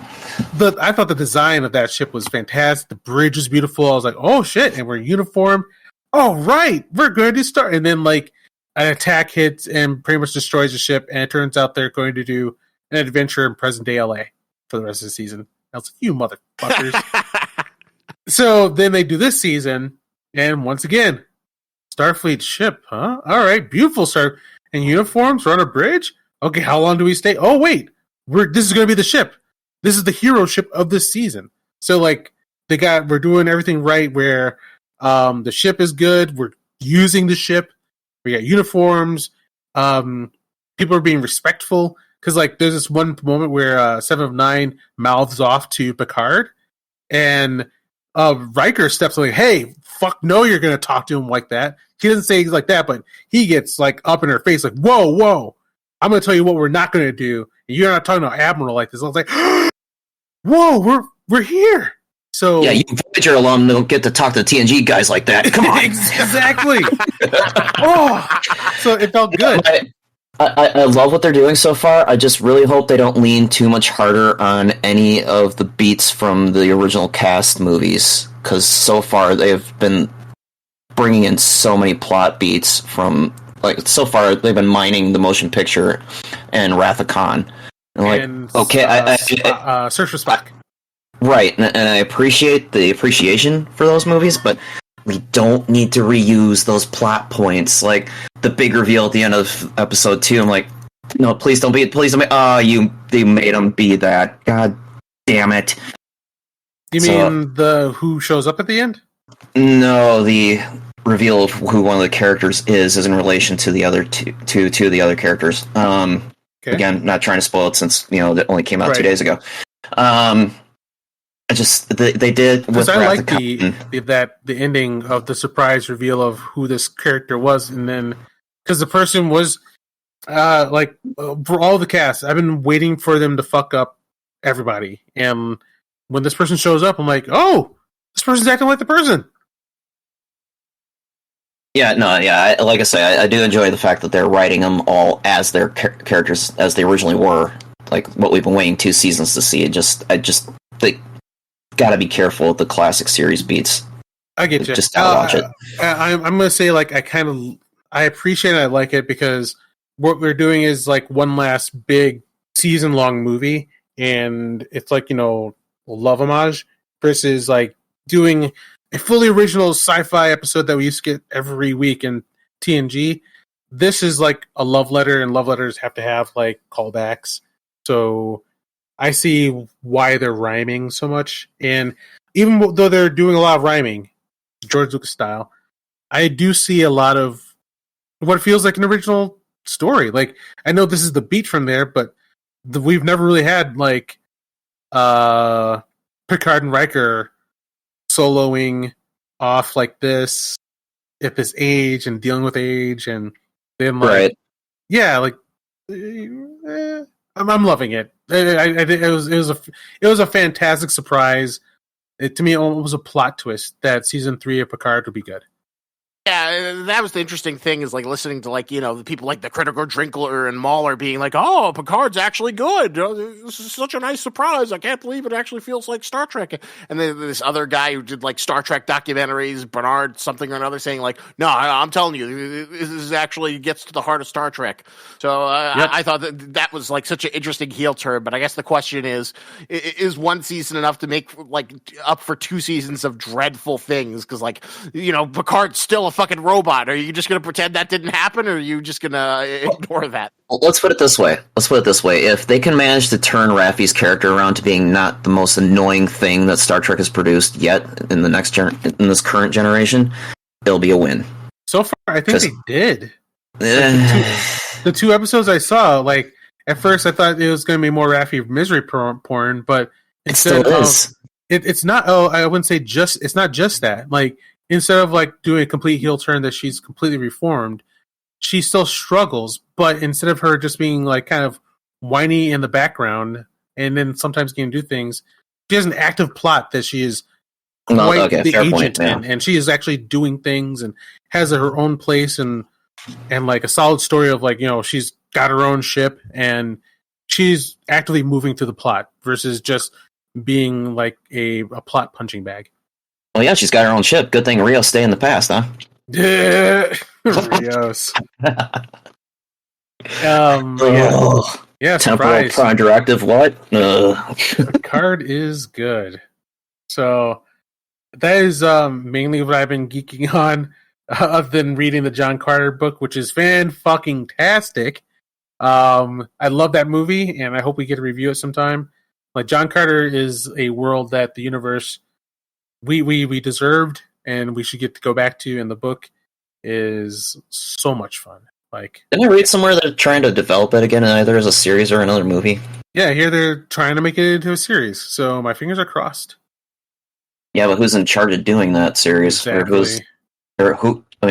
I thought the design of that ship was fantastic. The bridge was beautiful. I was like, oh shit, and we're in uniform. Oh right, we're going to start. And then like an attack hits and pretty much destroys the ship, and it turns out they're going to do an adventure in present day LA for the rest of the season. I was like, you motherfuckers. So then they do this season, and once again, Starfleet ship, huh? All right, beautiful star in uniforms, we're on a bridge. Okay, how long do we stay? Oh wait, this is going to be the ship. This is the hero ship of this season. So like we're doing everything right where the ship is good. We're using the ship. We got uniforms. People are being respectful because like there's this one moment where 7 of 9 mouths off to Picard, and Riker steps like, "Hey, fuck no, you're gonna talk to him like that." He doesn't say like that, but he gets like up in her face, like, "Whoa, I'm gonna tell you what we're not gonna do. And you're not talking to Admiral like this." I was like, "Whoa, we're here." So yeah, you Voyager alum don't get to talk to TNG guys like that. Come on, exactly. So it felt good. I love what they're doing so far. I just really hope they don't lean too much harder on any of the beats from the original cast movies, because so far they've been bringing in so many plot beats from, like, so far they've been mining the motion picture and Wrath of Khan. And like, okay, Search for Spock. Right, and I appreciate the appreciation for those movies, but we don't need to reuse those plot points. Like the big reveal at the end of episode 2, I'm like, no, please don't be. They made him be that. God damn it. You mean the who shows up at the end? No, the reveal of who one of the characters is in relation to the other two of the other characters. Okay. Again, not trying to spoil it since it only came out 2 days ago. They did with I like the ending of the surprise reveal of who this character was, and then because the person was for all the cast, I've been waiting for them to fuck up everybody, and when this person shows up, I'm like, oh, this person's acting like the person. Like I say, I do enjoy the fact that they're writing them all as their characters as they originally were, like what we've been waiting 2 seasons to see. They gotta be careful with the classic series beats. I get you. Just gotta watch it. I'm gonna say like I appreciate it. I like it because what we're doing is like one last big season-long movie, and it's like love homage versus like doing a fully original sci-fi episode that we used to get every week in TNG. This is like a love letter, and love letters have to have like callbacks. So I see why they're rhyming so much. And even though they're doing a lot of rhyming, George Lucas style, I do see a lot of what feels like an original story. Like, I know this is the beat from there, but we've never really had like Picard and Riker soloing off like this at this age and dealing with age, and then like I'm loving it. It was a fantastic surprise. To me, it was a plot twist that season 3 of Picard would be good. Yeah, that was the interesting thing, is like listening to like, the people like the Critical Drinkler and Mahler being like, oh, Picard's actually good. This is such a nice surprise. I can't believe it actually feels like Star Trek. And then this other guy who did like Star Trek documentaries, Bernard something or another, saying like, no, I'm telling you, this actually gets to the heart of Star Trek. So I thought that was like such an interesting heel turn. But I guess the question is one season enough to make like up for 2 seasons of dreadful things? Because like, Picard's still a fucking robot. Are you just going to pretend that didn't happen, or are you just going to ignore that? Let's put it this way. If they can manage to turn Raffi's character around to being not the most annoying thing that Star Trek has produced yet in the in this current generation, it'll be a win. So far, I think they did. The 2 episodes I saw, like at first I thought it was going to be more Raffi misery porn, but it still is. It's not. Oh, I wouldn't say just. It's not just that. Like instead of like doing a complete heel turn that she's completely reformed, she still struggles. But instead of her just being like kind of whiny in the background and then sometimes can do things, she has an active plot that she is quite the agent in, and she is actually doing things and has her own place and like a solid story of like, you know, she's got her own ship and she's actively moving through the plot versus just being like a plot punching bag. Well, yeah, she's got her own ship. Good thing Rios stay in the past, huh? Rios. Yeah, temporal prime directive. What? The card is good. So that is mainly what I've been geeking on, other than reading the John Carter book, which is fan-fucking-tastic. I love that movie, and I hope we get to review it sometime. Like, John Carter is a world that the universe we deserved, and we should get to go back to, and the book is so much fun. Like, didn't I read somewhere they're trying to develop it again, either as a series or another movie? Yeah, here they're trying to make it into a series, so my fingers are crossed. Yeah, but who's in charge of doing that series? Exactly.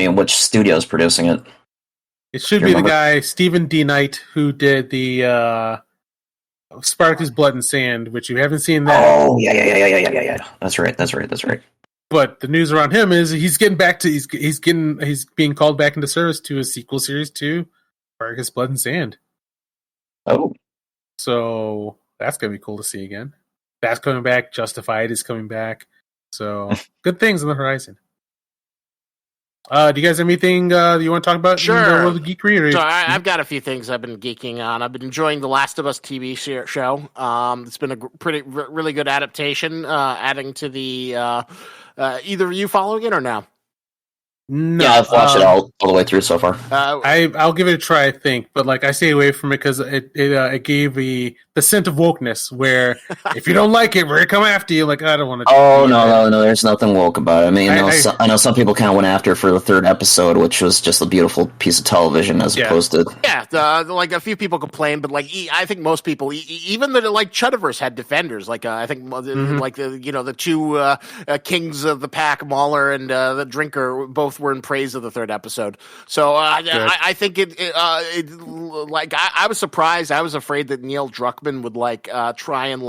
Which studio's producing it? It should be the guy, Stephen D. Knight, who did the Spartacus Blood and Sand, which you haven't seen that. Oh, yeah. That's right. But the news around him is he's getting back to he's being called back into service to a sequel series to Spartacus Blood and Sand. Oh. So that's gonna be cool to see again. That's coming back. Justified is coming back. So good things on the horizon. Do you guys have anything you want to talk about? Sure. In the world of geekery? So I've got a few things I've been geeking on. I've been enjoying The Last of Us TV show. It's been a really good adaptation, adding to the... either of you following it or no? No, yeah, I've watched it all the way through so far. I'll give it a try, I think, but like I stay away from it because it gave the scent of wokeness. Where if you don't like it, we're gonna come after you. Like I don't want to. Oh no, there's nothing woke about it. I mean, I know some people kind of went after it for the 3rd episode, which was just a beautiful piece of television as opposed to like a few people complained, but like I think most people, even the like Chudiverse had defenders. Like I think like the 2 kings of the pack, Mauler and the Drinker, both were in praise of the 3rd episode. So I think I was surprised. I was afraid that Neil Druckmann would try and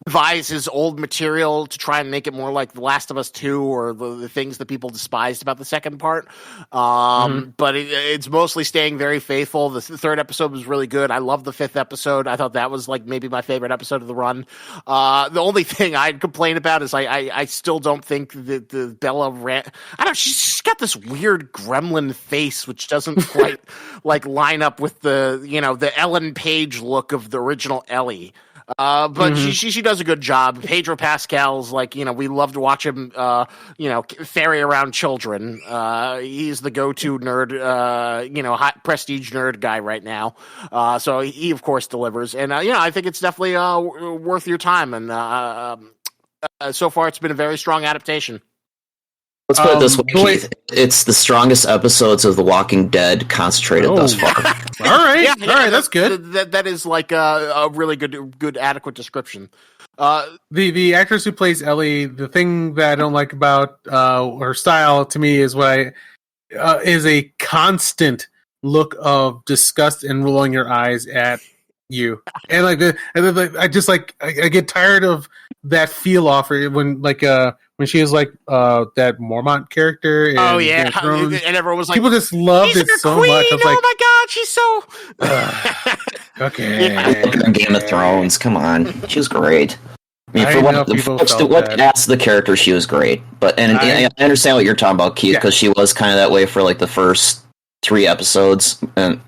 revise his old material to try and make it more like The Last of Us 2 or the things that people despised about the second part. But it's mostly staying very faithful. The 3rd episode was really good. I love the 5th episode. I thought that was like maybe my favorite episode of the run. The only thing I'd complain about is I still don't think that the Bella she's got this weird gremlin face which doesn't quite line up with the Ellen Page look of the original Ellie. But she does a good job. Pedro Pascal's we love to watch him, ferry around children. He's the go-to nerd, hot prestige nerd guy right now. So he of course delivers. And, I think it's definitely, worth your time. And, so far it's been a very strong adaptation. Let's put it this way, Keith. It's the strongest episodes of The Walking Dead concentrated thus far. All right, that's good. That is like a really good adequate description. The actress who plays Ellie, the thing that I don't like about her style to me is is a constant look of disgust and rolling your eyes at you, and I get tired of that feel off her when she was that Mormont character. In and everyone was like, people just loved it so queen. much. I was my God, she's so okay. Game of Thrones, come on, she was great. I mean, what adds to the character, she was great. But I understand what you're talking about, Keith, because she was kind of that way for the first 3 episodes, and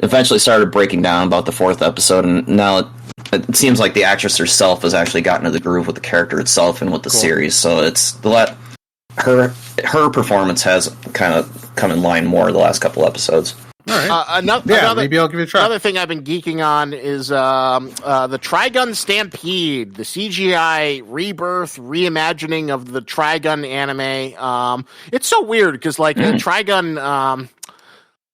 eventually started breaking down about the 4th episode, and now it seems like the actress herself has actually gotten to the groove with the character itself and with the series. So it's her performance has kind of come in line more the last couple episodes. All right. Maybe I'll give it a try. Another thing I've been geeking on is the Trigun Stampede, the CGI rebirth, reimagining of the Trigun anime. It's so weird because Trigun.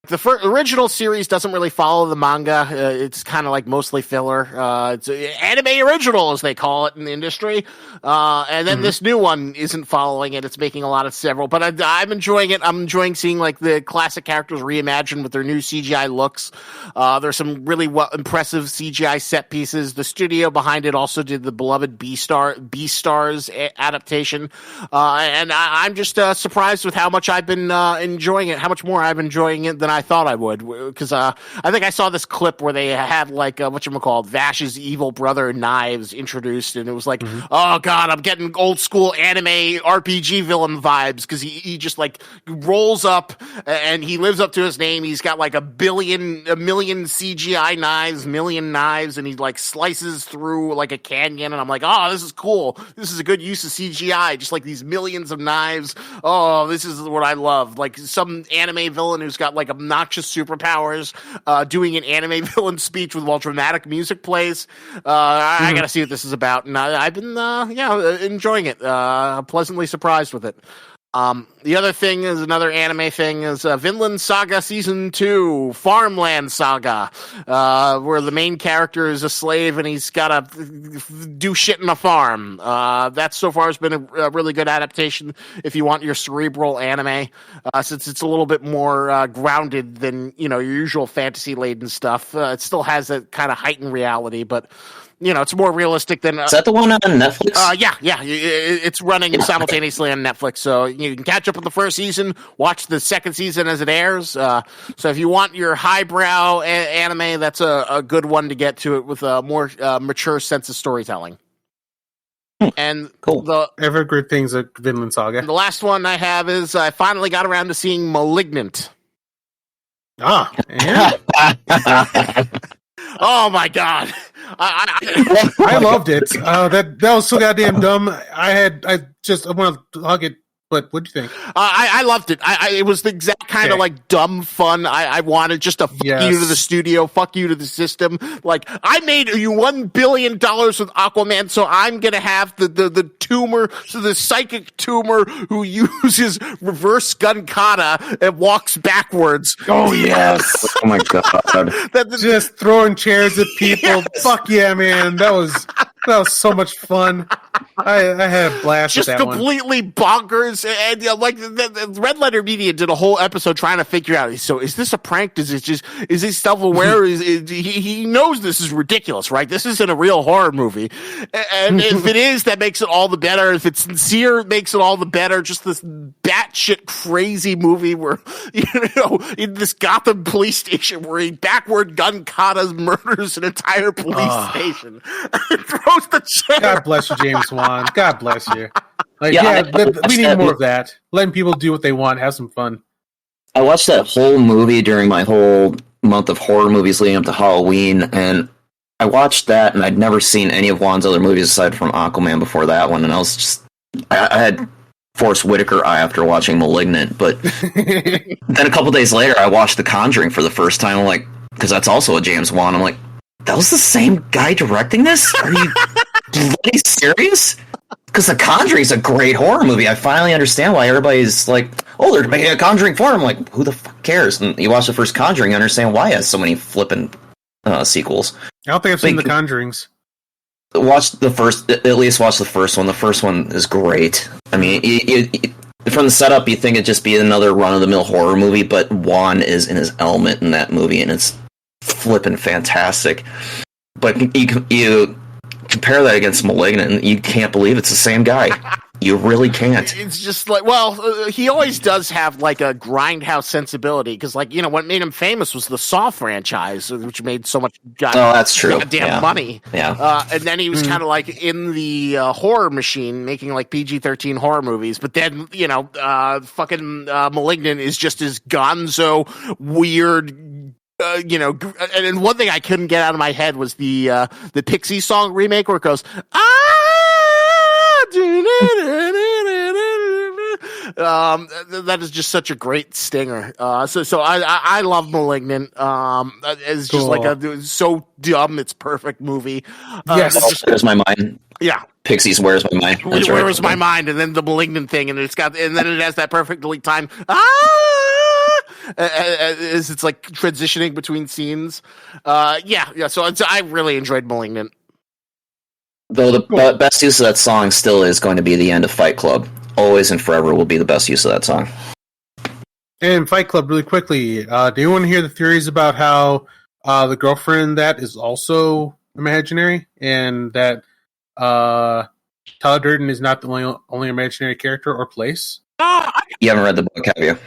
The original series doesn't really follow the manga. It's kind of like mostly filler. It's anime original, as they call it in the industry. And then this new one isn't following it. It's making a lot of several. But I'm enjoying it. I'm enjoying seeing like the classic characters reimagined with their new CGI looks. There's some really impressive CGI set pieces. The studio behind it also did the beloved Beastars adaptation. And I'm just surprised with how much I've been enjoying it, how much more I've been enjoying it than I thought I would, because I think I saw this clip where they had like whatchamacallit, Vash's evil brother Knives introduced, and it was like, oh god, I'm getting old school anime RPG villain vibes, because he just like rolls up and he lives up to his name. He's got like a million CGI knives, and he like slices through like a canyon, and I'm like, oh, this is cool. This is a good use of CGI, just like these millions of knives. Oh, this is what I love. Like some anime villain who's got like obnoxious superpowers, doing an anime villain speech while dramatic music plays. I gotta see what this is about, and I've been enjoying it. Pleasantly surprised with it. The other thing is another anime thing is Vinland Saga Season 2, Farmland Saga, where the main character is a slave and he's got to do shit in a farm. That so far has been a really good adaptation if you want your cerebral anime, since it's a little bit more grounded than, your usual fantasy-laden stuff. It still has that kind of heightened reality, but it's more realistic than... Is that the one on Netflix? Yeah. It's running simultaneously on Netfllix, so you can catch up with the first season, watch the second season as it airs. So if you want your highbrow anime, that's a good one to get to it with a more mature sense of storytelling. And cool. I've heard great things of Vinland Saga. The last one I have is I finally got around to seeing Malignant. Ah, yeah. Oh my god. I loved it. That was so goddamn dumb. I want to hug it. But what do you think? I loved it. It was the exact kind of like dumb fun I wanted. Just a fuck you to the studio, fuck you to the system. Like, I made you $1 billion with Aquaman, so I'm gonna have the tumor, so the psychic tumor who uses reverse gun kata and walks backwards. Oh yes! Oh my god! Just throwing chairs at people. Yes. Fuck yeah, man! That was so much fun. I had a blast with that one. Just completely bonkers. And like the Red Letter Media did a whole episode trying to figure out, so is this a prank? Is he self-aware? He knows this is ridiculous, right? This isn't a real horror movie. And if it is, that makes it all the better. If it's sincere, it makes it all the better. Just this batshit crazy movie where, in this Gotham police station where he backward gun katas murders an entire police station. Throws the chair. God bless you, James Wan. God bless you. Like, we need more of that. Letting people do what they want, have some fun. I watched that whole movie during my whole month of horror movies leading up to Halloween, and I watched that, and I'd never seen any of Wan's other movies aside from Aquaman before that one, and I had Forrest Whitaker eye after watching Malignant, but then a couple days later, I watched The Conjuring for the first time, like, because that's also a James Wan. I'm like, that was the same guy directing this? Are you bloody serious? Because The Conjuring is a great horror movie. I finally understand why everybody's like, oh, they're making a Conjuring 4. I'm like, who the fuck cares? And you watch the first Conjuring, you understand why it has so many flippin' sequels. I don't think I've seen The Conjurings. Watch the first, at least watch the first one. The first one is great. I mean, from the setup, you think it'd just be another run-of-the-mill horror movie, but Wan is in his element in that movie, and it's flippin' fantastic. But you compare that against Malignant, and you can't believe it's the same guy. You really can't. It's just like, he always does have like a grindhouse sensibility, because what made him famous was the Saw franchise, which made so much that's true. Goddamn money. Yeah. And then he was kind of like in the horror machine, making like PG-13 horror movies. But then, fucking Malignant is just as gonzo, weird. And one thing I couldn't get out of my head was the Pixie song remake where it goes, that is just such a great stinger. So I love Malignant. It's just like so dumb, it's perfect movie. Yes, Where's My Mind? Yeah. Pixies, Where's My Mind? Where's My Mind? And then the Malignant thing, and then it has that perfectly timed. as it's like transitioning between scenes. Yeah. So I really enjoyed *Malignant*. Though the best use of that song still is going to be the end of Fight Club. Always and forever will be the best use of that song. And Fight Club, really quickly, do you want to hear the theories about how the girlfriend that is also imaginary, and that Tyler Durden is not the only imaginary character or place? You haven't read the book, have you?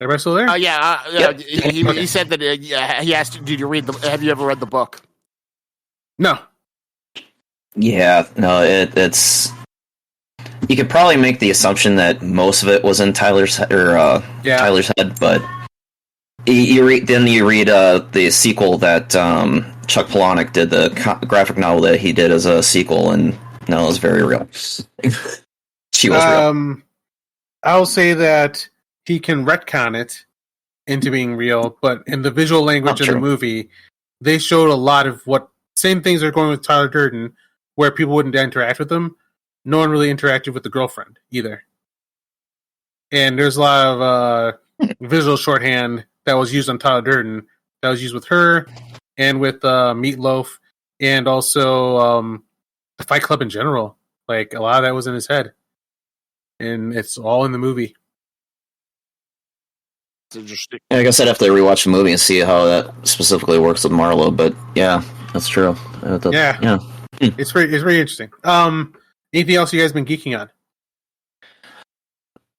Everybody still there? Yep. He said that he asked, have you ever read the book? No. Yeah, no, it's... You could probably make the assumption that most of it was in Tyler's head, but you read the sequel that Chuck Palahniuk did, the graphic novel that he did as a sequel, and no, it was very real. She was real. I'll say that he can retcon it into being real, but in the visual language of the movie, they showed a lot of what same things are going with Tyler Durden, where people wouldn't interact with him. No one really interacted with the girlfriend either. And there's a lot of visual shorthand that was used on Tyler Durden, that was used with her, and with Meatloaf, and also the Fight Club in general. Like, a lot of that was in his head. And it's all in the movie. It's interesting. I guess I'd have to rewatch the movie and see how that specifically works with Marlowe, but yeah, that's true. Yeah. It's very interesting. Anything else you guys been geeking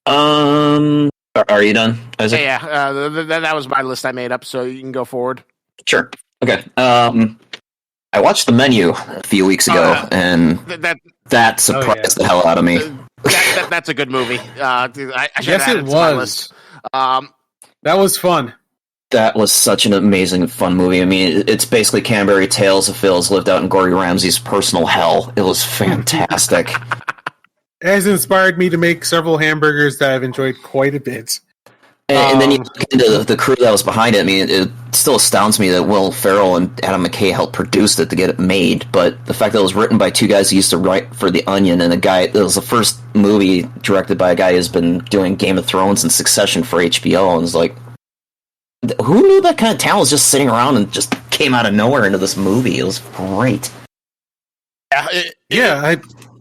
on? Are you done, Isaac? Yeah. That was my list I made up, so you can go forward. Sure. Okay. I watched The Menu a few weeks ago, and that surprised the hell out of me. That's a good movie. Yes, it was. That was fun. That was such an amazing, fun movie. I mean, it's basically Canterbury Tales of Phil's lived out in Gordon Ramsay's personal hell. It was fantastic. It has inspired me to make several hamburgers that I've enjoyed quite a bit. And then you look into the crew that was behind it. I mean, it still astounds me that Will Ferrell and Adam McKay helped produce it to get it made. But the fact that it was written by two guys who used to write for The Onion, and it was the first movie directed by a guy who's been doing Game of Thrones and Succession for HBO, and it's like, who knew that kind of talent was just sitting around and just came out of nowhere into this movie? It was great.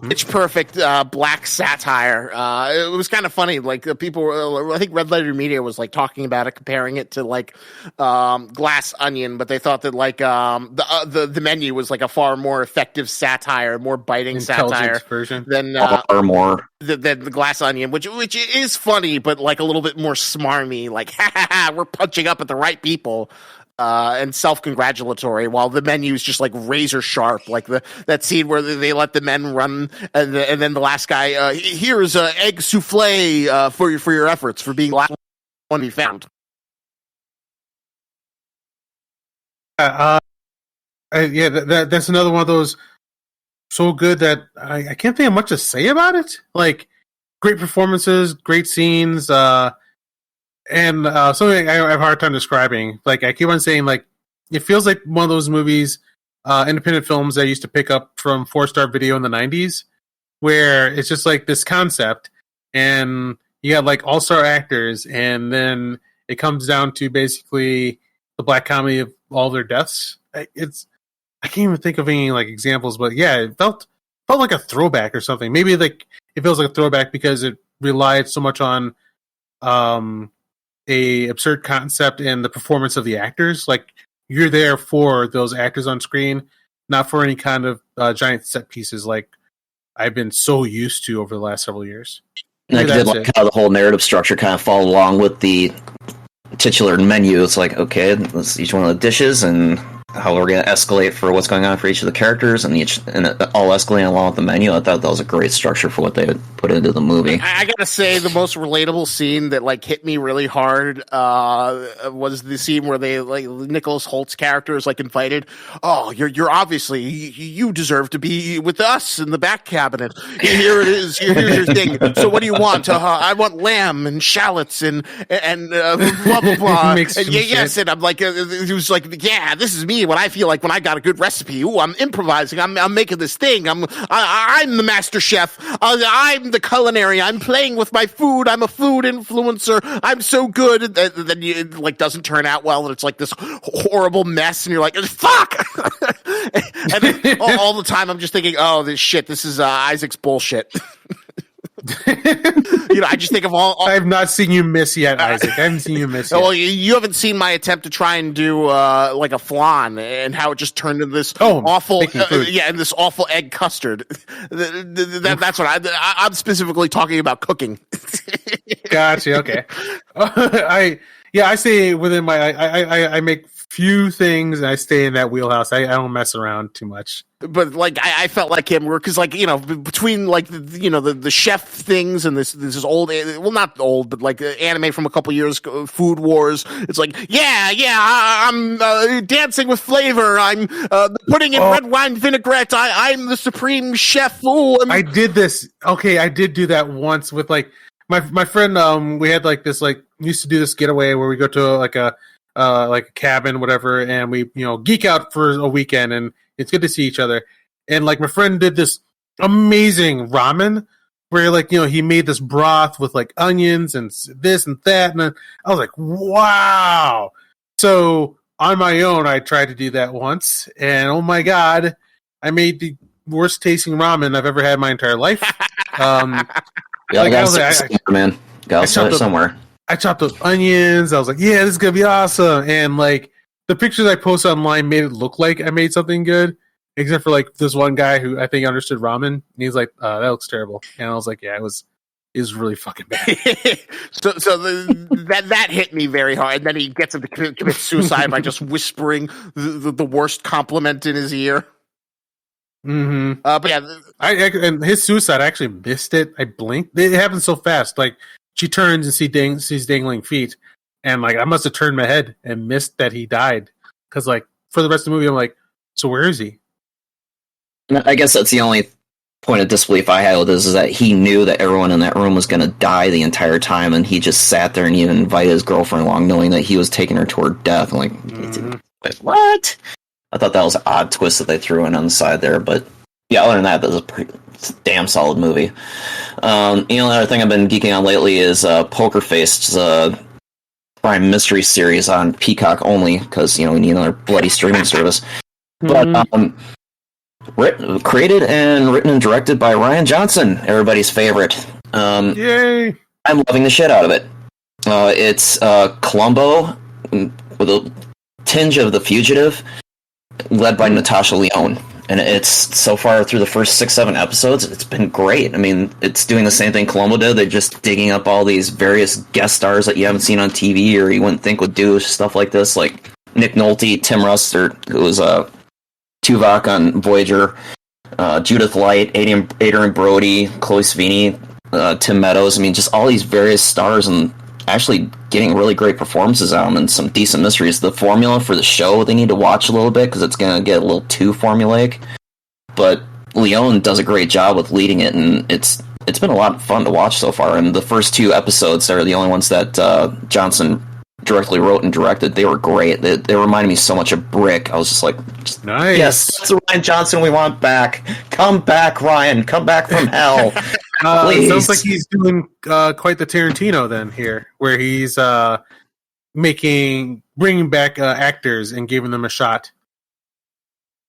It's perfect black satire. It was kind of funny. Like, people, I think Red Letter Media was like talking about it, comparing it to like Glass Onion, but they thought that like the Menu was like a far more effective satire, more biting satire version than far more than the Glass Onion, which is funny, but like a little bit more smarmy. Like, we're punching up at the right people. And self-congratulatory, while the Menu is just like razor sharp, like that scene where they let the men run, and then the last guy, here's egg souffle for your efforts, for being the last one to be found. That's another one of those so good that I can't think of much to say about it. Like, great performances, great scenes, and something I have a hard time describing. Like, I keep on saying, like, it feels like one of those movies, independent films that I used to pick up from 4-Star Video in the 90s, where it's just like this concept, and you have like all-star actors, and then it comes down to basically the black comedy of all their deaths. I can't even think of any like examples, but yeah, it felt like a throwback or something. Maybe like it feels like a throwback because it relied so much on a absurd concept and the performance of the actors. Like, you're there for those actors on screen, not for any kind of giant set pieces like I've been so used to over the last several years. I did like how the whole narrative structure kind of followed along with the titular menu. It's like, okay, let's each one of the dishes and how we're going to escalate for what's going on for each of the characters, and all escalating along with the menu. I thought that was a great structure for what they had put into the movie. I gotta say, the most relatable scene that like hit me really hard was the scene where they like Nicholas Holt's character is like invited. Oh, you're obviously you deserve to be with us in the back cabinet. Here it is. Here's your thing. So what do you want? I want lamb and shallots and blah blah blah. And yes, and I'm like, it was like, yeah, this is me what I feel like when I got a good recipe. Ooh, I'm improvising. I'm making this thing. I'm the master chef. I'm the culinary. I'm playing with my food. I'm a food influencer. I'm so good. Then it like doesn't turn out well, and it's like this horrible mess, and you're like, fuck. And then all the time I'm just thinking, oh, this shit. This is Isaac's bullshit. I just think of all. I have not seen you miss yet, Isaac. I haven't seen you miss yet. Well, you haven't seen my attempt to try and do like a flan, and how it just turned into this awful, and this awful egg custard. That's what I'm specifically talking about cooking. Gotcha. Okay. I stay within my. I make few things, and I stay in that wheelhouse. I don't mess around too much. But like I felt like him, because like between like the chef things and this old, well, not old, but like anime from a couple years ago, Food Wars. It's like I'm dancing with flavor. I'm putting in red wine vinaigrette. I'm the supreme chef. Ooh, I did this. Okay, I did do that once with like my friend. We had like this used to do this getaway where we go to like a cabin, whatever, and we geek out for a weekend, and it's good to see each other. And like my friend did this amazing ramen where like he made this broth with like onions and this and that, and I was like, wow. So on my own, I tried to do that once, and oh my god, I made the worst tasting ramen I've ever had in my entire life. Man, gotta start somewhere. I chopped up onions. I was like, yeah, this is going to be awesome. And like the pictures I posted online made it look like I made something good, except for like this one guy who I think understood ramen. And he's like, that looks terrible. And I was like, yeah, it was really fucking bad. so that hit me very hard. And then he gets him to commit suicide by just whispering the worst compliment in his ear. Mm-hmm. But yeah. And his suicide, I actually missed it. I blinked. It happened so fast. Like, she turns and sees dangling feet, and like I must have turned my head and missed that he died. Because like for the rest of the movie, I'm like, so where is he? I guess that's the only point of disbelief I had with this, is that he knew that everyone in that room was going to die the entire time, and he just sat there and he even invited his girlfriend along, knowing that he was taking her toward death. I'm like, what? I thought that was an odd twist that they threw in on the side there, but yeah, other than that, that was a pretty damn solid movie. Another thing I've been geeking on lately is Poker Face, a crime mystery series on Peacock only, because we need another bloody streaming service. But created and written and directed by Rian Johnson, everybody's favorite. Yay! I'm loving the shit out of it. It's Columbo with a tinge of The Fugitive, led by Natasha Lyonne. And it's, so far through the first 6-7 episodes, it's been great. I mean, it's doing the same thing Columbo did. They're just digging up all these various guest stars that you haven't seen on TV or you wouldn't think would do stuff like this, like Nick Nolte, Tim Russ, who was Tuvok on Voyager, Judith Light, Adrian Brody, Chloe Sevigny, Tim Meadows. I mean, just all these various stars, and actually getting really great performances out of them and some decent mysteries. The formula for the show they need to watch a little bit, because it's going to get a little too formulaic. But Leone does a great job with leading it, and it's been a lot of fun to watch so far. And the first 2 episodes are the only ones that Johnson directly wrote and directed. They were great. They reminded me so much of Brick. I was just like, nice. Yes, that's the Rian Johnson we want back. Come back, Rian. Come back from hell. It sounds like he's doing quite the Tarantino then here, where he's bringing back actors and giving them a shot.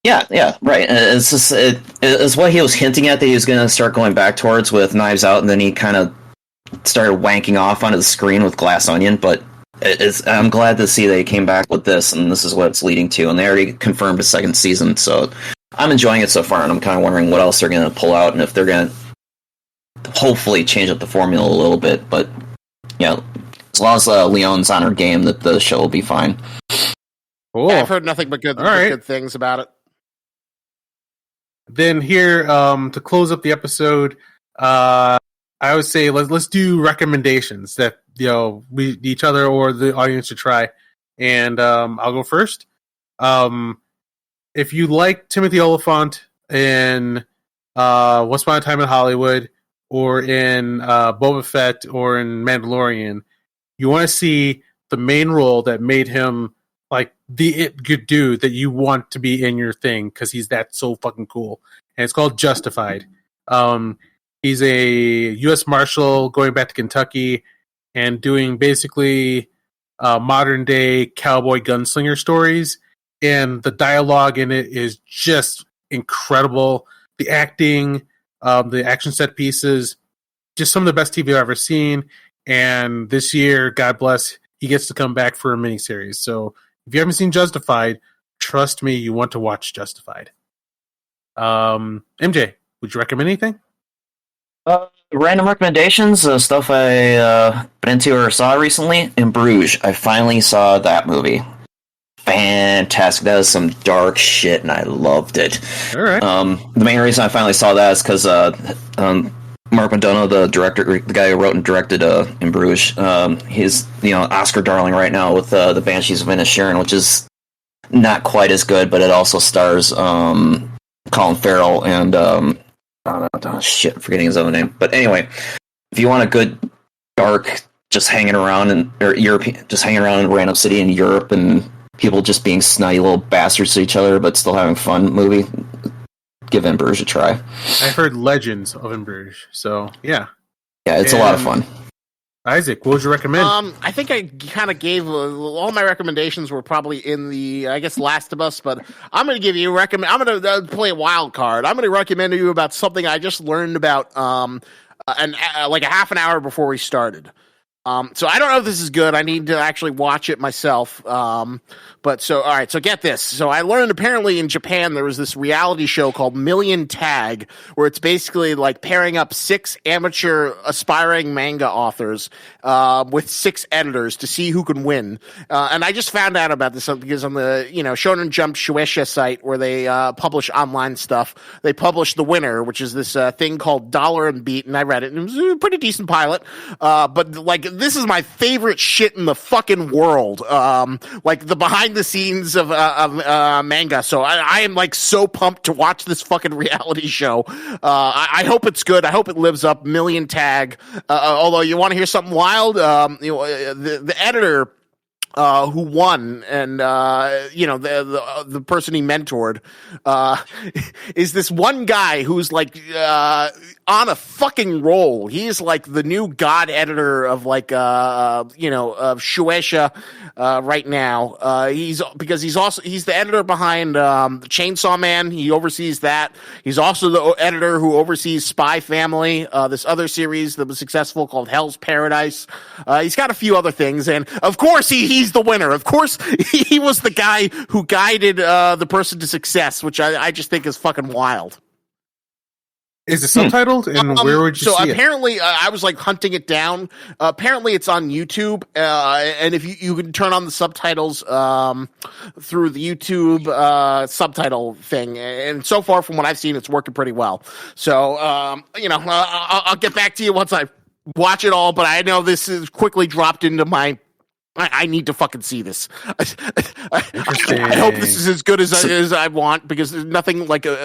Yeah, right. It's just it's what he was hinting at that he was going to start going back towards with Knives Out, and then he kind of started wanking off onto the screen with Glass Onion. But I'm glad to see they came back with this, and this is what it's leading to. And they already confirmed a second season, so I'm enjoying it so far, and I'm kind of wondering what else they're going to pull out, and if they're going to hopefully change up the formula a little bit. But yeah, as long as Leone's on her game, that the show will be fine. Cool. Yeah, I've heard nothing but good things about it. Then here, to close up the episode, I would say let's do recommendations that we each other or the audience should try. And I'll go first. If you like Timothy Olyphant in Once Upon a Time in Hollywood, or in Boba Fett, or in Mandalorian, you want to see the main role that made him like the good dude that you want to be in your thing because he's that so fucking cool. And it's called Justified. He's a U.S. Marshal going back to Kentucky and doing basically modern day cowboy gunslinger stories. And the dialogue in it is just incredible. The acting, the action set pieces, just some of the best TV I've ever seen. And this year, God bless, he gets to come back for a miniseries. So if you haven't seen Justified, trust me, you want to watch Justified. MJ, would you recommend anything? Random recommendations, stuff I been into or saw recently. In Bruges, I finally saw that movie. Fantastic. That was some dark shit, and I loved it. All right. The main reason I finally saw that is because Mark McDonough, the director, the guy who wrote and directed In Bruges, he's Oscar darling right now with the Banshees of Inisherin, which is not quite as good, but it also stars Colin Farrell and forgetting his other name. But anyway, if you want a good dark, just hanging around in a random city in Europe and people just being snotty little bastards to each other but still having fun movie, give In Bruges a try. I've heard legends of In Bruges, so yeah. Yeah, it's a lot of fun. Isaac, what would you recommend? I think I kind of gave all my recommendations were probably in the, I guess, Last of Us, but I'm going to give you I'm going to play a wild card. I'm going to recommend to you about something I just learned about like a half an hour before we started. So I don't know if this is good. I need to actually watch it myself. But so, all right, so get this. So I learned apparently in Japan there was this reality show called Million Tag, where it's basically like pairing up 6 amateur aspiring manga authors with 6 editors to see who can win. And I just found out about this because on the Shonen Jump Shueisha site where they publish online stuff, they published the winner, which is this thing called Dollar and Beat, and I read it, and it was a pretty decent pilot. But like this is my favorite shit in the fucking world. Like the behind the scenes of manga. So I am like so pumped to watch this fucking reality show. I hope it's good. I hope it lives up. Million Tag. Although you want to hear something wild, the editor who won, and the person he mentored is this one guy who's like on a fucking roll. He's like the new god editor of like of Shueisha right now. He's the editor behind Chainsaw Man. He oversees that. He's also the editor who oversees Spy Family, this other series that was successful called Hell's Paradise. He's got a few other things, and of course he's the winner. Of course he was the guy who guided the person to success, which I just think is fucking wild. Is it subtitled? And where would you see it? So apparently, I was like hunting it down. Apparently, it's on YouTube, and if you can turn on the subtitles through the YouTube subtitle thing, and so far from what I've seen, it's working pretty well. So I'll get back to you once I watch it all. But I know this is quickly dropped into my. I need to fucking see this. I hope this is as good as I want, because there's nothing because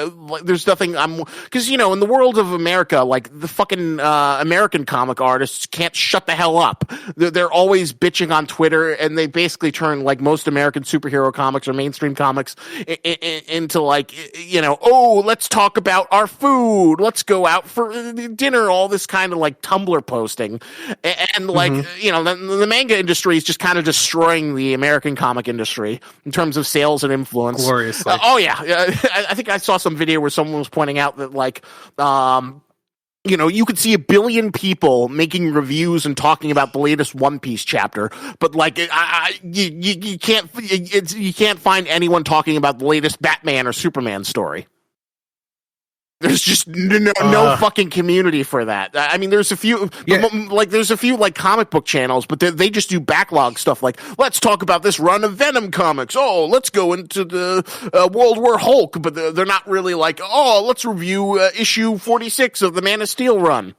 in the world of America, like the fucking American comic artists can't shut the hell up. They're always bitching on Twitter, and they basically turn like most American superhero comics or mainstream comics into like let's talk about our food, let's go out for dinner, all this kind of like Tumblr posting, and like the manga industry is just kind of destroying the American comic industry in terms of sales and influence. Gloriously. I think I saw some video where someone was pointing out that like you could see 1 billion people making reviews and talking about the latest One Piece chapter, but like you can't find anyone talking about the latest Batman or Superman story. There's just no fucking community for that. I mean, there's a few like comic book channels, but they just do backlog stuff. Like, let's talk about this run of Venom comics. Oh, let's go into the World War Hulk, but they're not really like, oh, let's review issue 46 of the Man of Steel run.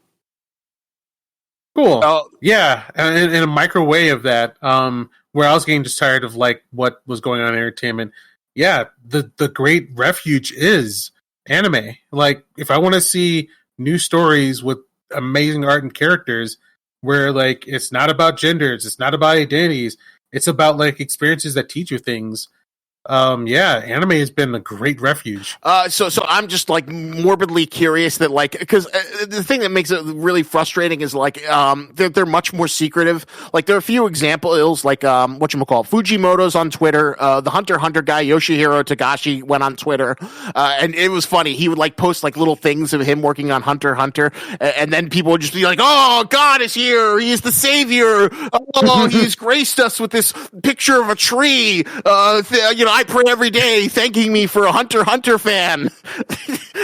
Cool. Yeah, and in a microwave of that, where I was getting just tired of like what was going on in entertainment. Yeah, the great refuge is anime. Like, if I want to see new stories with amazing art and characters where like it's not about genders, it's not about identities, it's about like experiences that teach you things. Anime has been a great refuge. So I'm just like morbidly curious that like, because the thing that makes it really frustrating is like, they're much more secretive. Like there are a few examples, like Fujimoto's on Twitter. The Hunter x Hunter guy Yoshihiro Tagashi went on Twitter, and it was funny. He would like post like little things of him working on Hunter x Hunter, and then people would just be like, "Oh, God is here! He is the savior! Oh, he's graced us with this picture of a tree. I pray every day thanking me for a Hunter x Hunter fan."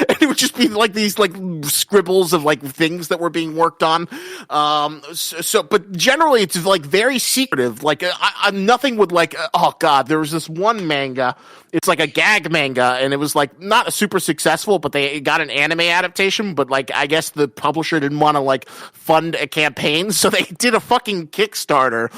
And it would just be like these like scribbles of like things that were being worked on. But generally it's like very secretive. Like nothing would like, oh God, there was this one manga. It's like a gag manga, and it was like not a super successful, but they got an anime adaptation. But like, I guess the publisher didn't want to like fund a campaign, so they did a fucking Kickstarter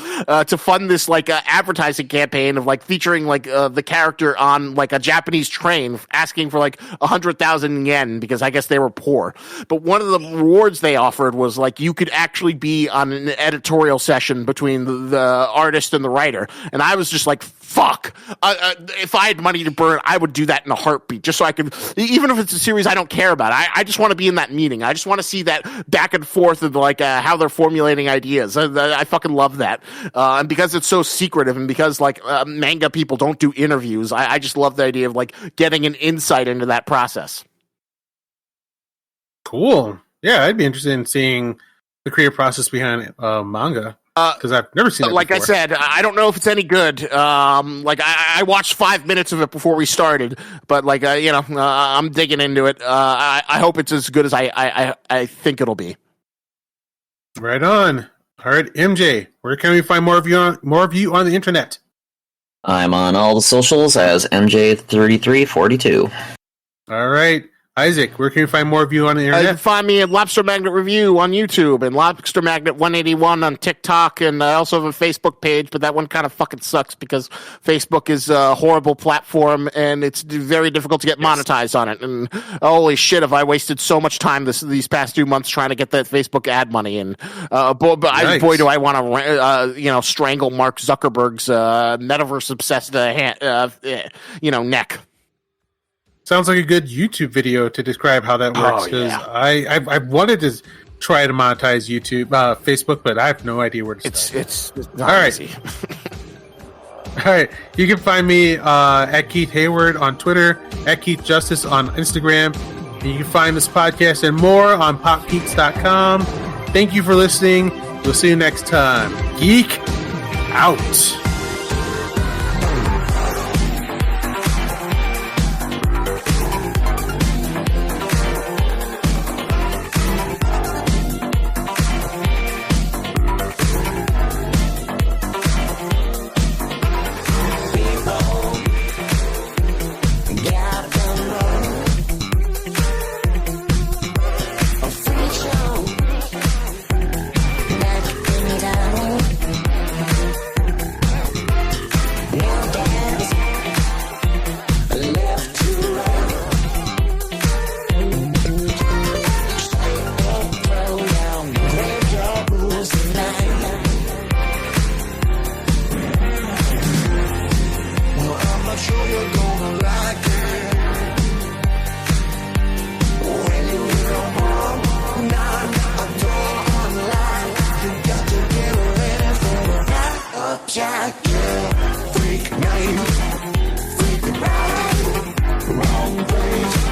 to fund this like advertising campaign of like featuring like the character on like a Japanese train, asking for like 100,000 yen because I guess they were poor. But one of the rewards they offered was like you could actually be on an editorial session between the artist and the writer, and I was just like, fuck. If I had money to burn, I would do that in a heartbeat, just so I could, even if it's a series I don't care about. I just want to be in that meeting. I just want to see that back and forth of like how they're formulating ideas. I fucking love that. And because it's so secretive, and because like manga people don't do interviews, I just love the idea of like getting an insight into that process. Cool. Yeah, I'd be interested in seeing the creative process behind manga. Because I've never seen it like before. I said, I don't know if it's any good. Like I watched 5 minutes of it before we started, but like I'm digging into it. I hope it's as good as I think it'll be. Right on. All right, MJ, where can we find more of you on the internet? I'm on all the socials as MJ3342. All right. Isaac, where can you find more of you on the internet? You can find me at Lobster Magnet Review on YouTube and Lobster Magnet 181 on TikTok, and I also have a Facebook page, but that one kind of fucking sucks because Facebook is a horrible platform and it's very difficult to get monetized on it. And holy shit, have I wasted so much time these past 2 months trying to get that Facebook ad money, and boy, do I want to strangle Mark Zuckerberg's metaverse obsessed neck. Sounds like a good YouTube video to describe how that works, because I wanted to try to monetize Facebook, but I have no idea where to start. It's not easy. All right. You can find me at Keith Hayward on Twitter, at Keith Justice on Instagram. And you can find this podcast and more on popgeeks.com. Thank you for listening. We'll see you next time. Geek out. Freak night, freak ride, wrong place.